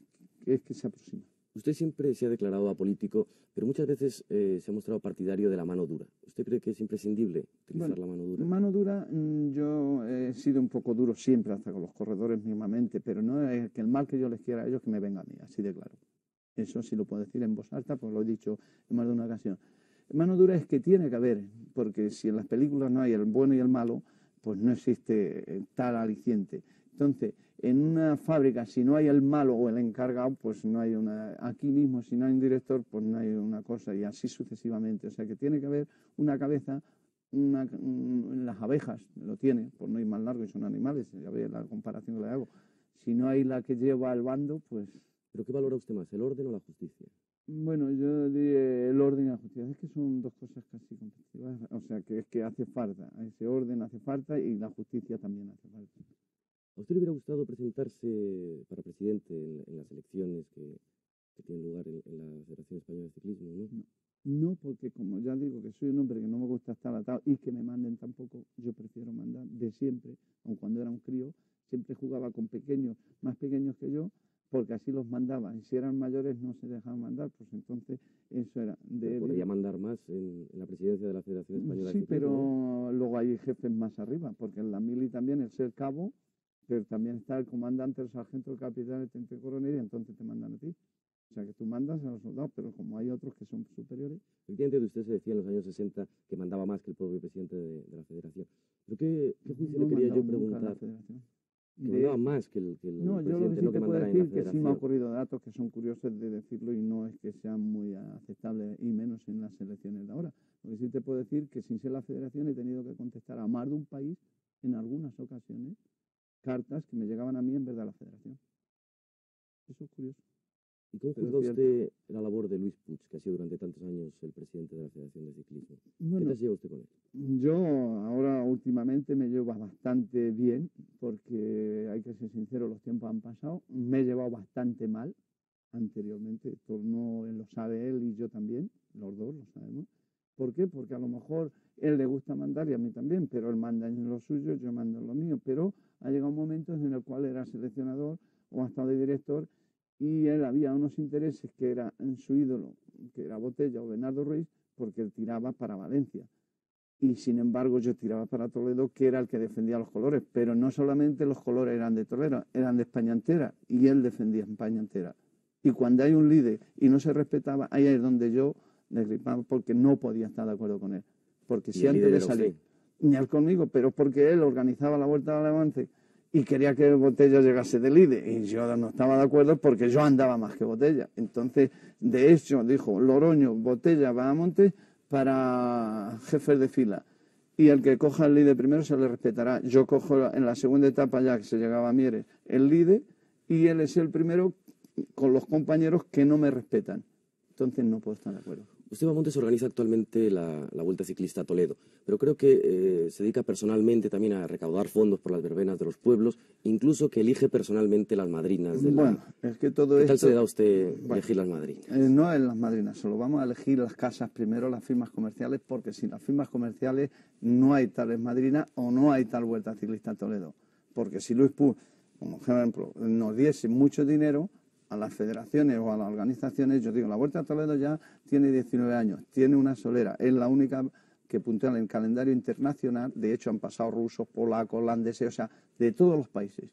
S1: es que se aproxima.
S2: Usted siempre se ha declarado apolítico, pero muchas veces se ha mostrado partidario de la mano dura. ¿Usted cree que es imprescindible utilizar la mano dura?
S1: Mano dura, yo he sido un poco duro siempre, hasta con los corredores mismamente, pero no es que el mal que yo les quiera a ellos que me venga a mí, así de claro. Eso sí lo puedo decir en voz alta, pues lo he dicho en más de una ocasión. Mano dura es que tiene que haber, porque si en las películas no hay el bueno y el malo, pues no existe tal aliciente. Entonces, en una fábrica, si no hay el malo o el encargado, pues no hay una... Aquí mismo, si no hay un director, pues no hay una cosa, y así sucesivamente. O sea, que tiene que haber una cabeza, las abejas lo tiene, por no ir más largo, y son animales, ya ve la comparación que le hago. Si no hay la que lleva el bando, pues...
S2: ¿Pero qué valora usted más, el orden o la justicia?
S1: Bueno, yo diría el orden y la justicia. Es que son dos cosas casi competitivas. O sea, que es que hace falta. Ese orden hace falta y la justicia también hace falta.
S2: ¿A usted le hubiera gustado presentarse para presidente en las elecciones que tienen lugar en la Federación Española de Ciclismo, no?
S1: No, porque como ya digo que soy un hombre que no me gusta estar atado y que me manden tampoco, yo prefiero mandar de siempre, aun cuando era un crío, siempre jugaba con pequeños, más pequeños que yo, porque así los mandaba. Y si eran mayores no se dejaban mandar, pues entonces eso era.
S2: ¿Podría mandar más en la presidencia de la Federación Española de
S1: Sí,
S2: Ciclismo?
S1: pero luego hay jefes más arriba, porque en la mili también el ser cabo, pero también está el comandante, el sargento, el capitán, el teniente coronel, y entonces te mandan a ti. O sea, que tú mandas a los soldados, pero como hay otros que son superiores.
S2: Efectivamente, de usted se decía en los años 60 que mandaba más que el propio presidente de la Federación. ¿Pero qué juicio le quería yo preguntar? Que mandaba más que el
S1: no,
S2: presidente,
S1: yo lo que sí
S2: no que
S1: te puedo
S2: mandara en la
S1: decir que
S2: Federación.
S1: sí me ha ocurrido datos que son curiosos de decirlo y no es que sean muy aceptables y menos en las elecciones de ahora. Lo que sí te puedo decir que sin ser la Federación he tenido que contestar a más de un país en algunas ocasiones cartas que me llegaban a mí en vez de a la Federación. Eso es curioso.
S2: ¿Y cómo juzga usted la labor de Luis Puig, que ha sido durante tantos años el presidente de la Federación de Ciclismo?
S1: Bueno,
S2: ¿Qué tal se lleva usted con él?
S1: Yo ahora últimamente me llevo bastante bien, porque hay que ser sincero, los tiempos han pasado. Me he llevado bastante mal anteriormente, esto no lo sabe él y yo también, los dos lo sabemos. ¿Por qué? Porque a lo mejor él le gusta mandar y a mí también, pero él manda en lo suyo, yo mando en lo mío. Pero ha llegado un momento en el cual era seleccionador o ha estado de director y él había unos intereses que era en su ídolo, que era Botella o Bernardo Ruiz, porque él tiraba para Valencia. Y sin embargo yo tiraba para Toledo, que era el que defendía los colores. Pero no solamente los colores eran de Toledo, eran de España entera, y él defendía España entera. Y cuando hay un líder y no se respetaba, ahí es donde yo le gripaba porque no podía estar de acuerdo con él. Porque si antes de salir... ni él conmigo, pero porque él organizaba la Vuelta al Levante y quería que Botella llegase de líder, y yo no estaba de acuerdo porque yo andaba más que Botella. Entonces, de hecho, dijo Loroño, Botella, Bahamontes para jefes de fila. Y el que coja el líder primero se le respetará. Yo cojo en la segunda etapa, ya que se llegaba a Mieres, el líder, y él es el primero con los compañeros que no me respetan. Entonces no puedo estar de acuerdo.
S2: Usted, Bahamontes, organiza actualmente la Vuelta Ciclista a Toledo, pero creo que se dedica personalmente también a recaudar fondos por las verbenas de los pueblos, incluso que elige personalmente las madrinas de la...
S1: Bueno, es que todo
S2: ¿Qué
S1: esto...
S2: tal se le da a usted elegir las madrinas?
S1: No en las madrinas, solo vamos a elegir las casas primero, las firmas comerciales, porque sin las firmas comerciales no hay tales madrinas o no hay tal Vuelta Ciclista a Toledo. Porque si Luis Puig, como ejemplo, nos diese mucho dinero a las federaciones o a las organizaciones, yo digo, la Vuelta a Toledo ya tiene 19 años, tiene una solera, es la única que puntúa en el calendario internacional. De hecho han pasado rusos, polacos, holandeses, o sea, de todos los países.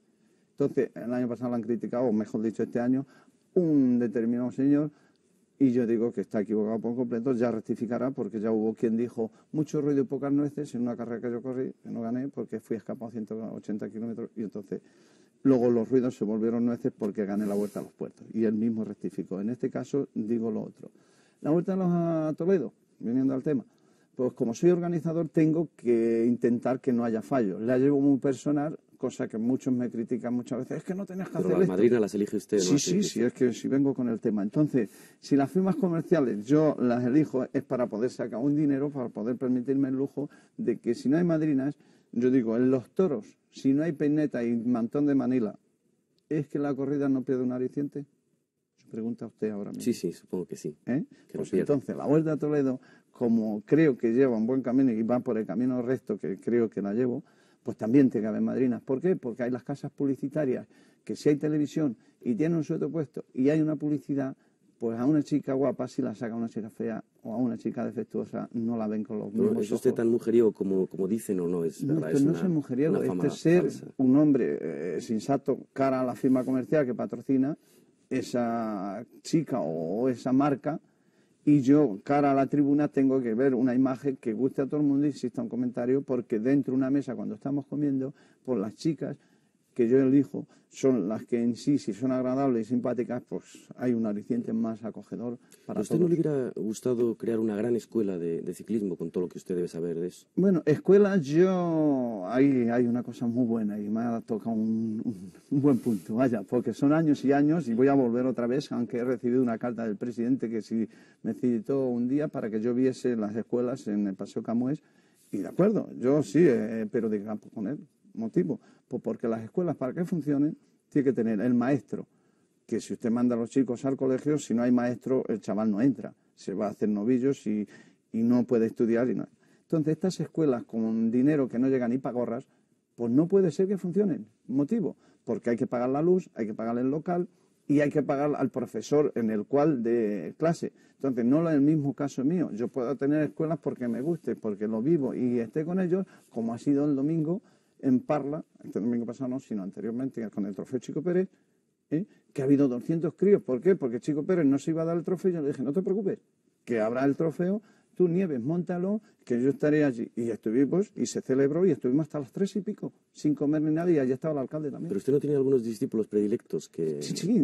S1: Entonces, el año pasado lo han criticado, o mejor dicho, este año, un determinado señor, y yo digo que está equivocado por completo, ya rectificará, porque ya hubo quien dijo mucho ruido y pocas nueces en una carrera que yo corrí, que no gané, porque fui escapado a 180 kilómetros, y entonces luego los ruidos se volvieron nueces porque gané la Vuelta a los Puertos, y él mismo rectificó. En este caso digo lo otro. La Vuelta a Toledo, viniendo al tema, pues como soy organizador tengo que intentar que no haya fallos. La llevo muy personal, cosa que muchos me critican muchas veces, es que no tenías que hacer
S2: Pero las
S1: esto.
S2: madrinas las elige usted, ¿no?
S1: Sí, es que si vengo con el tema. Entonces, si las firmas comerciales yo las elijo es para poder sacar un dinero, para poder permitirme el lujo de que si no hay madrinas, yo digo, en los toros, si no hay peineta y mantón de Manila, ¿es que la corrida no pierde un aliciente? Se pregunta usted ahora mismo.
S2: Sí, supongo que sí.
S1: Pues entonces, la Vuelta a Toledo, como creo que lleva un buen camino y va por el camino recto, que creo que la llevo, pues también tiene que haber madrinas. ¿Por qué? Porque hay las casas publicitarias, que si hay televisión y tiene un sueldo puesto y hay una publicidad, pues a una chica guapa, si la saca una chica fea o a una chica defectuosa, no la ven con los mismos ojos.
S2: ¿Es usted tan mujeriego como dicen o no?
S1: No, esto no es ser mujeriego, esto es ser un hombre sensato cara a la firma comercial que patrocina esa chica o esa marca, y yo, cara a la tribuna, tengo que ver una imagen que guste a todo el mundo y exista un comentario, porque dentro de una mesa, cuando estamos comiendo, pues las chicas que yo elijo son las que en sí, si son agradables y simpáticas, pues hay un aliciente más acogedor para todos.
S2: ¿A usted no le hubiera gustado crear una gran escuela de ciclismo con todo lo que usted debe saber de eso?
S1: Bueno, escuelas, hay una cosa muy buena y me ha tocado un buen punto, vaya, porque son años y años y voy a volver otra vez, aunque he recibido una carta del presidente que si me citó un día para que yo viese las escuelas en el Paseo Camões, y de acuerdo, yo sí, pero de campo con él. ¿Motivo? Pues porque las escuelas, para que funcionen, tiene que tener el maestro, que si usted manda a los chicos al colegio, si no hay maestro, el chaval no entra, se va a hacer novillos y no puede estudiar. Entonces, estas escuelas con dinero que no llega ni para gorras, pues no puede ser que funcionen. ¿Motivo? Porque hay que pagar la luz, hay que pagar el local y hay que pagar al profesor en el cual de clase. Entonces, no es el mismo caso mío. Yo puedo tener escuelas porque me guste, porque lo vivo y esté con ellos, como ha sido el domingo en Parla, este domingo pasado no, sino anteriormente, con el trofeo Chico Pérez, que ha habido 200 críos. ¿Por qué? Porque Chico Pérez no se iba a dar el trofeo y yo le dije, no te preocupes, que habrá el trofeo, tú Nieves, móntalo, que yo estaré allí. Y estuvimos, y se celebró, y estuvimos hasta las 3 y pico, sin comer ni nada, y allí estaba el alcalde también.
S2: ¿Pero usted no tiene algunos discípulos predilectos que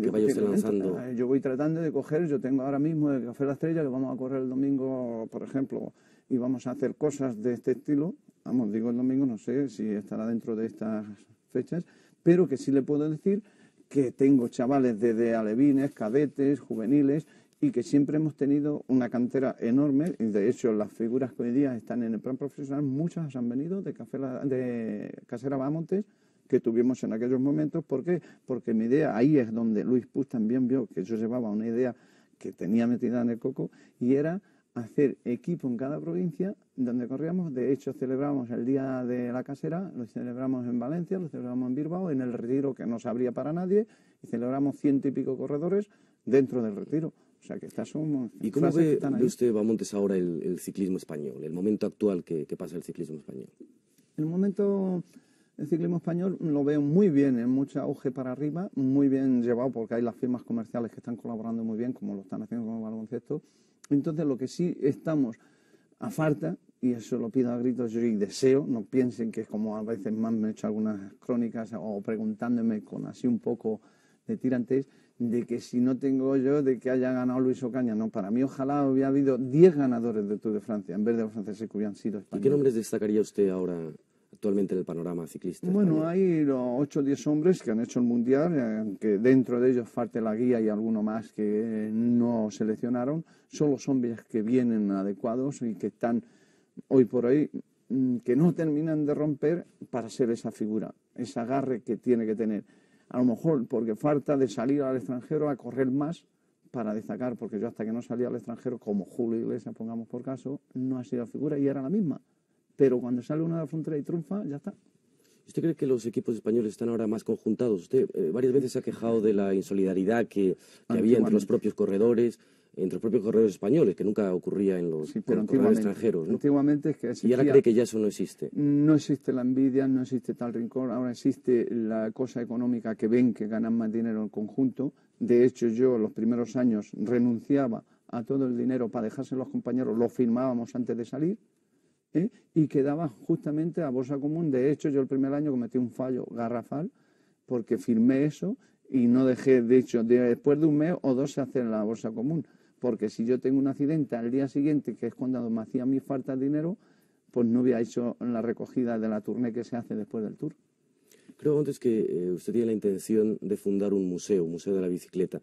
S2: vaya usted lanzando?
S1: Yo voy tratando de coger, yo tengo ahora mismo el Café La Estrella, que vamos a correr el domingo, por ejemplo, y vamos a hacer cosas de este estilo. Vamos, digo el domingo, no sé si estará dentro de estas fechas, pero que sí le puedo decir que tengo chavales desde alevines, cadetes, juveniles, y que siempre hemos tenido una cantera enorme, y de hecho las figuras que hoy día están en el plan profesional, muchas han venido de Casera Bahamontes, que tuvimos en aquellos momentos. ¿Por qué? Porque mi idea, ahí es donde Luis Puig también vio que yo llevaba una idea que tenía metida en el coco, y era hacer equipo en cada provincia donde corríamos. De hecho, celebramos el Día de la Casera, lo celebramos en Valencia, lo celebramos en Bilbao, en el Retiro, que no se abría para nadie, y celebramos 100 y pico corredores dentro del Retiro. O sea que estas son...
S2: ¿Y cómo ve usted, Bahamontes, ahora el ciclismo español, el momento actual que pasa el ciclismo español?
S1: El momento del ciclismo español lo veo muy bien, en mucho auge para arriba, muy bien llevado, porque hay las firmas comerciales que están colaborando muy bien, como lo están haciendo con el baloncesto. Entonces, lo que sí estamos a falta y eso lo pido a gritos yo y deseo, no piensen que es como a veces más me he hecho algunas crónicas o preguntándome con así un poco de tirantes, de que si no tengo yo, de que haya ganado Luis Ocaña. No, para mí ojalá hubiera habido 10 ganadores del Tour de Francia, en vez de los franceses que hubieran sido españoles.
S2: ¿Y qué nombres destacaría usted ahora actualmente en el panorama ciclista
S1: Bueno,
S2: español?
S1: hay los 8 o 10 hombres que han hecho el Mundial, aunque dentro de ellos falte la guía y alguno más que no seleccionaron. Son los hombres que vienen adecuados y que están hoy por hoy, que no terminan de romper para ser esa figura, ese agarre que tiene que tener. A lo mejor porque falta de salir al extranjero a correr más para destacar, porque yo hasta que no salía al extranjero, como Julio Iglesias, pongamos por caso, no ha sido figura y era la misma. Pero cuando sale uno de la frontera y triunfa, ya está.
S2: ¿Usted cree que los equipos españoles están ahora más conjuntados? Usted varias veces se ha quejado de la insolidaridad que había entre los propios corredores, entre los propios corredores españoles, que nunca ocurría en los corredores extranjeros, ¿no?
S1: Antiguamente es que
S2: y ahora cree que ya eso no existe.
S1: No existe la envidia, no existe tal rincón, ahora existe la cosa económica que ven que ganan más dinero en conjunto. De hecho, yo los primeros años renunciaba a todo el dinero para dejárselo a los compañeros, lo firmábamos antes de salir, y quedaba justamente a bolsa común. De hecho, yo el primer año cometí un fallo garrafal porque firmé eso y no dejé, de hecho, después de un mes o dos se hace en la bolsa común. Porque si yo tengo un accidente al día siguiente, que es cuando me hacía mi falta de dinero, pues no hubiera hecho la recogida de la tournée que se hace después del Tour.
S2: Creo antes que usted tiene la intención de fundar un museo de la bicicleta,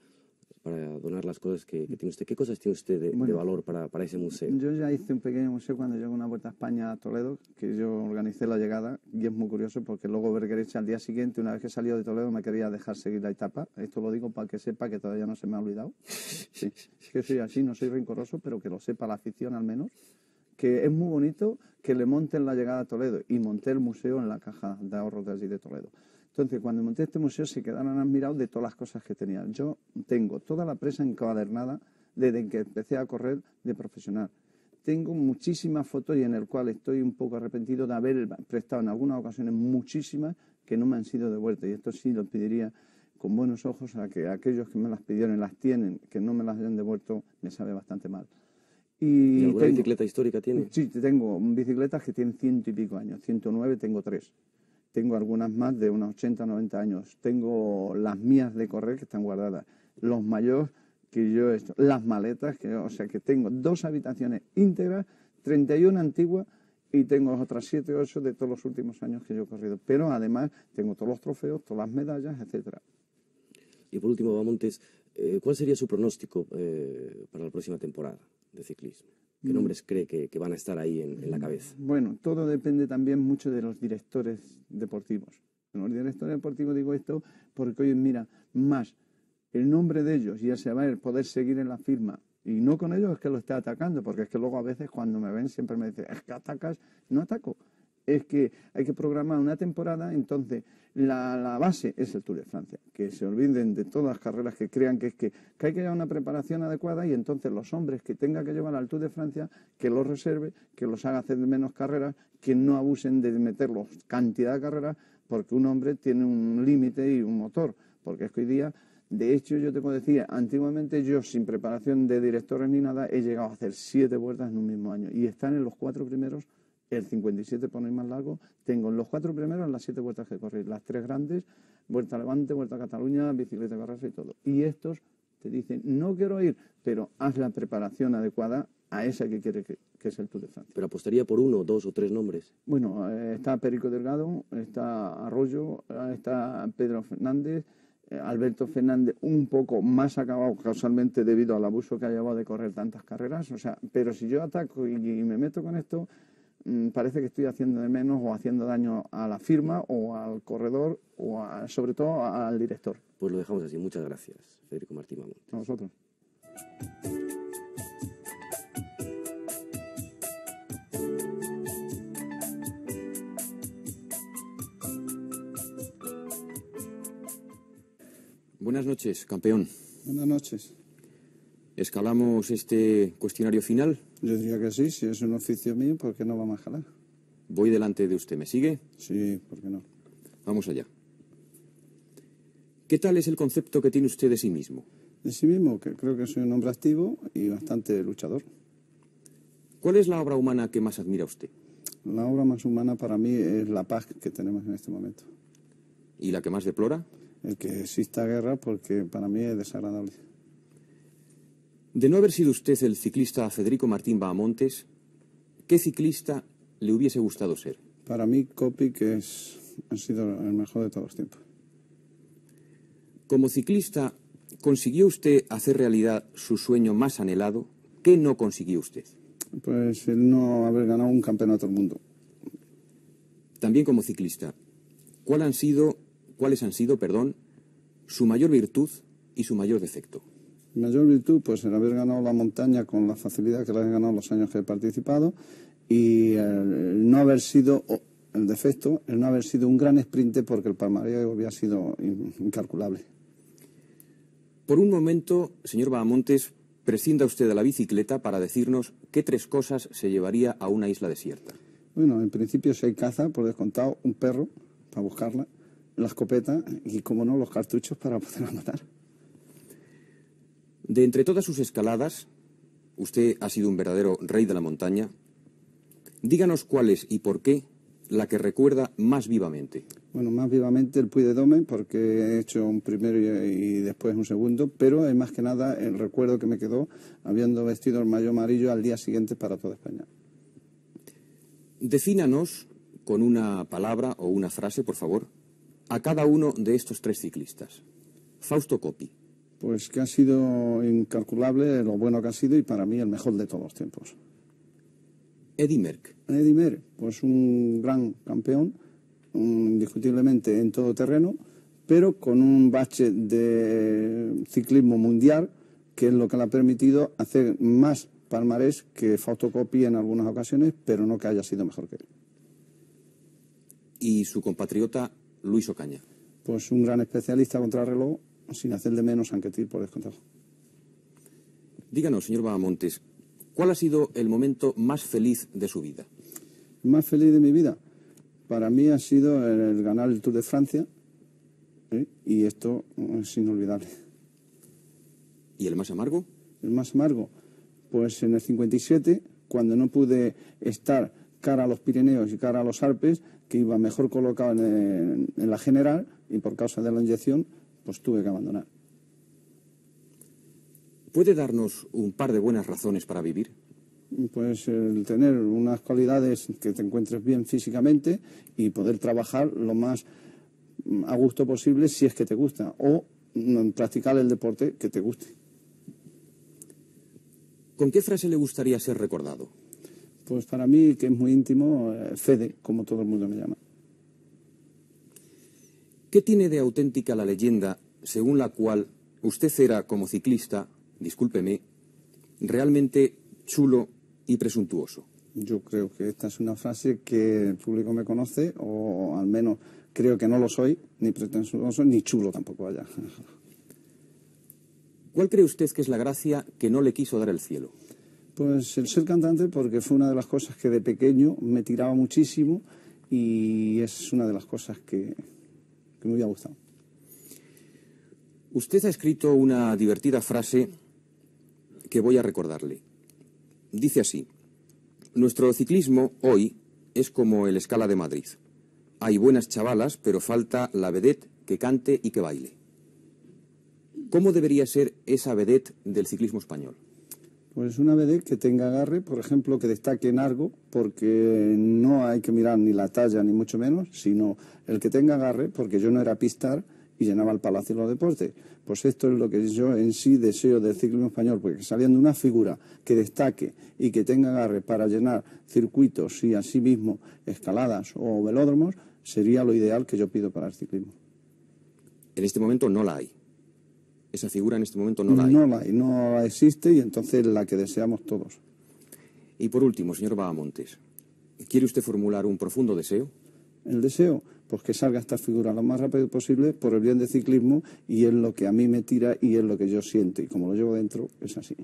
S2: para donar las cosas que tiene usted. ¿Qué cosas tiene usted de valor para ese museo?
S1: Yo ya hice un pequeño museo cuando llegué una Vuelta a España a Toledo, que yo organicé la llegada, y es muy curioso porque luego Bergerech al día siguiente, una vez que salió de Toledo, me quería dejar seguir la etapa. Esto lo digo para que sepa que todavía no se me ha olvidado. Sí, es que soy así, no soy rencoroso, pero que lo sepa la afición al menos, que es muy bonito que le monten la llegada a Toledo, y monté el museo en la caja de ahorros de allí de Toledo. Entonces, cuando monté este museo se quedaron admirados de todas las cosas que tenía. Yo tengo toda la presa encuadernada desde que empecé a correr de profesional. Tengo muchísimas fotos y en el cual estoy un poco arrepentido de haber prestado en algunas ocasiones muchísimas que no me han sido devueltas. Y esto sí lo pediría con buenos ojos a que aquellos que me las pidieron y las tienen, que no me las hayan devuelto, me sabe bastante mal.
S2: ¿Y alguna bicicleta histórica tiene?
S1: Sí, tengo bicicletas que tienen 100 y pico años. 109 tengo 3. Tengo algunas más de unos 80, 90 años. Tengo las mías de correr que están guardadas. Los mayores que yo he hecho. Las maletas, o sea que tengo 2 habitaciones íntegras, 31 antiguas y tengo otras 7 o 8 de todos los últimos años que yo he corrido. Pero además tengo todos los trofeos, todas las medallas, etcétera.
S2: Y por último, Bahamontes, ¿cuál sería su pronóstico para la próxima temporada de ciclismo? ¿Qué nombres cree que van a estar ahí en la cabeza?
S1: Bueno, todo depende también mucho de los directores deportivos. Los directores deportivos digo esto porque hoy mira más el nombre de ellos y ese va a poder seguir en la firma. Y no con ellos es que lo esté atacando, porque es que luego a veces cuando me ven siempre me dicen, es que atacas, no ataco. Es que hay que programar una temporada, entonces la base es el Tour de Francia. Que se olviden de todas las carreras que crean que hay que llevar una preparación adecuada y entonces los hombres que tenga que llevar al Tour de Francia, que los reserve, que los haga hacer menos carreras, que no abusen de meterlos cantidad de carreras, porque un hombre tiene un límite y un motor. Porque es que hoy día, de hecho yo te puedo decir, antiguamente yo sin preparación de directores ni nada, he llegado a hacer 7 vueltas en un mismo año y están en los 4 primeros. El 57 por ir más largo, tengo en los 4 primeros las 7 vueltas que corrí, las 3 grandes, Vuelta a Levante, Vuelta a Cataluña, bicicleta carrera y todo. Y estos te dicen, no quiero ir, pero haz la preparación adecuada a esa que quiere que es el Tour de Francia.
S2: ¿Pero apostaría por 1, 2 o 3 nombres?
S1: Bueno, está Perico Delgado, está Arroyo, está Pedro Fernández, Alberto Fernández un poco más acabado causalmente debido al abuso que ha llevado de correr tantas carreras, o sea, pero si yo ataco y me meto con esto, parece que estoy haciendo de menos o haciendo daño a la firma o al corredor o sobre todo al director.
S2: Pues lo dejamos así. Muchas gracias, Federico Martín Bahamontes.
S1: A vosotros.
S3: Buenas noches, campeón.
S1: Buenas noches.
S3: ¿Escalamos este cuestionario final?
S1: Yo diría que sí, si es un oficio mío, ¿por qué no vamos a jalar?
S3: Voy delante de usted, ¿me sigue?
S1: Sí, ¿por qué no?
S3: Vamos allá. ¿Qué tal es el concepto que tiene usted de sí mismo?
S1: De sí mismo, que creo que soy un hombre activo y bastante luchador.
S3: ¿Cuál es la obra humana que más admira usted?
S1: La obra más humana para mí es la paz que tenemos en este momento.
S3: ¿Y la que más deplora?
S1: El que exista guerra, porque para mí es desagradable.
S3: De no haber sido usted el ciclista Federico Martín Bahamontes, ¿qué ciclista le hubiese gustado ser?
S1: Para mí, Coppi, que ha sido el mejor de todos los tiempos.
S3: Como ciclista, ¿consiguió usted hacer realidad su sueño más anhelado? ¿Qué no consiguió usted?
S1: Pues el no haber ganado un campeonato del mundo.
S3: También como ciclista, ¿cuáles han sido, su mayor virtud y su mayor defecto?
S1: Mi mayor virtud, pues el haber ganado la montaña con la facilidad que la he ganado los años que he participado, y el no haber sido, el defecto, el no haber sido un gran sprinte, porque el palmarés había sido incalculable.
S3: Por un momento, señor Bahamontes, prescinda usted de la bicicleta para decirnos qué 3 cosas se llevaría a una isla desierta.
S1: Bueno, en principio, si hay caza, por descontado, un perro para buscarla, la escopeta y, como no, los cartuchos para poderla matar.
S3: De entre todas sus escaladas, usted ha sido un verdadero rey de la montaña. Díganos cuál es y por qué la que recuerda más vivamente.
S1: Bueno, más vivamente el Puy de Dôme, porque he hecho un primero y después un segundo, pero es más que nada el recuerdo que me quedó habiendo vestido el maillot amarillo al día siguiente para toda España.
S3: Defínanos con una palabra o una frase, por favor, a cada uno de estos 3 ciclistas. Fausto Coppi.
S1: Pues que ha sido incalculable lo bueno que ha sido, y para mí el mejor de todos los tiempos.
S3: Eddy Merckx.
S1: Eddy Merckx, pues un gran campeón, indiscutiblemente en todo terreno, pero con un bache de ciclismo mundial, que es lo que le ha permitido hacer más palmarés que Fausto Coppi en algunas ocasiones, pero no que haya sido mejor que él.
S3: Y su compatriota Luis Ocaña.
S1: Pues un gran especialista contrarreloj, sin hacer de menos a Anquetil, por descontado.
S3: Díganos, señor Bahamontes, ¿cuál ha sido el momento más feliz de su vida?
S1: Más feliz de mi vida, para mí ha sido el ganar el Tour de Francia, y esto es inolvidable.
S3: ¿Y el más amargo?
S1: El más amargo, pues en el 57, cuando no pude estar cara a los Pirineos y cara a los Alpes, que iba mejor colocado en la general, y por causa de la inyección, pues tuve que abandonar.
S3: ¿Puede darnos un par de buenas razones para vivir?
S1: Pues el tener unas cualidades, que te encuentres bien físicamente y poder trabajar lo más a gusto posible, si es que te gusta, o practicar el deporte que te guste.
S3: ¿Con qué frase le gustaría ser recordado?
S1: Pues para mí, que es muy íntimo, Fede, como todo el mundo me llama.
S3: ¿Qué tiene de auténtica la leyenda según la cual usted era, como ciclista, discúlpeme, realmente chulo y presuntuoso?
S1: Yo creo que esta es una frase que el público me conoce, o al menos creo que no lo soy, ni pretencioso, ni chulo tampoco, vaya.
S3: ¿Cuál cree usted que es la gracia que no le quiso dar el cielo?
S1: Pues el ser cantante, porque fue una de las cosas que de pequeño me tiraba muchísimo, y es una de las cosas que me hubiera gustado.
S3: Usted ha escrito una divertida frase que voy a recordarle. Dice así: nuestro ciclismo hoy es como el Scala de Madrid. Hay buenas chavalas, pero falta la vedette que cante y que baile. ¿Cómo debería ser esa vedette del ciclismo español?
S1: Pues una vedette que tenga agarre, por ejemplo, que destaque en algo, porque no hay que mirar ni la talla ni mucho menos, sino el que tenga agarre, porque yo no era pistar y llenaba el Palacio de los Deportes. Pues esto es lo que yo en sí deseo del ciclismo español, porque saliendo una figura que destaque y que tenga agarre para llenar circuitos y asimismo escaladas o velódromos, sería lo ideal que yo pido para el ciclismo.
S3: En este momento no la hay. Esa figura en este momento no la hay.
S1: No existe, y entonces la que deseamos todos.
S3: Y por último, señor Bahamontes, ¿quiere usted formular un profundo deseo?
S1: El deseo, pues que salga esta figura lo más rápido posible por el bien del ciclismo, y es lo que a mí me tira y es lo que yo siento, y como lo llevo dentro, es así.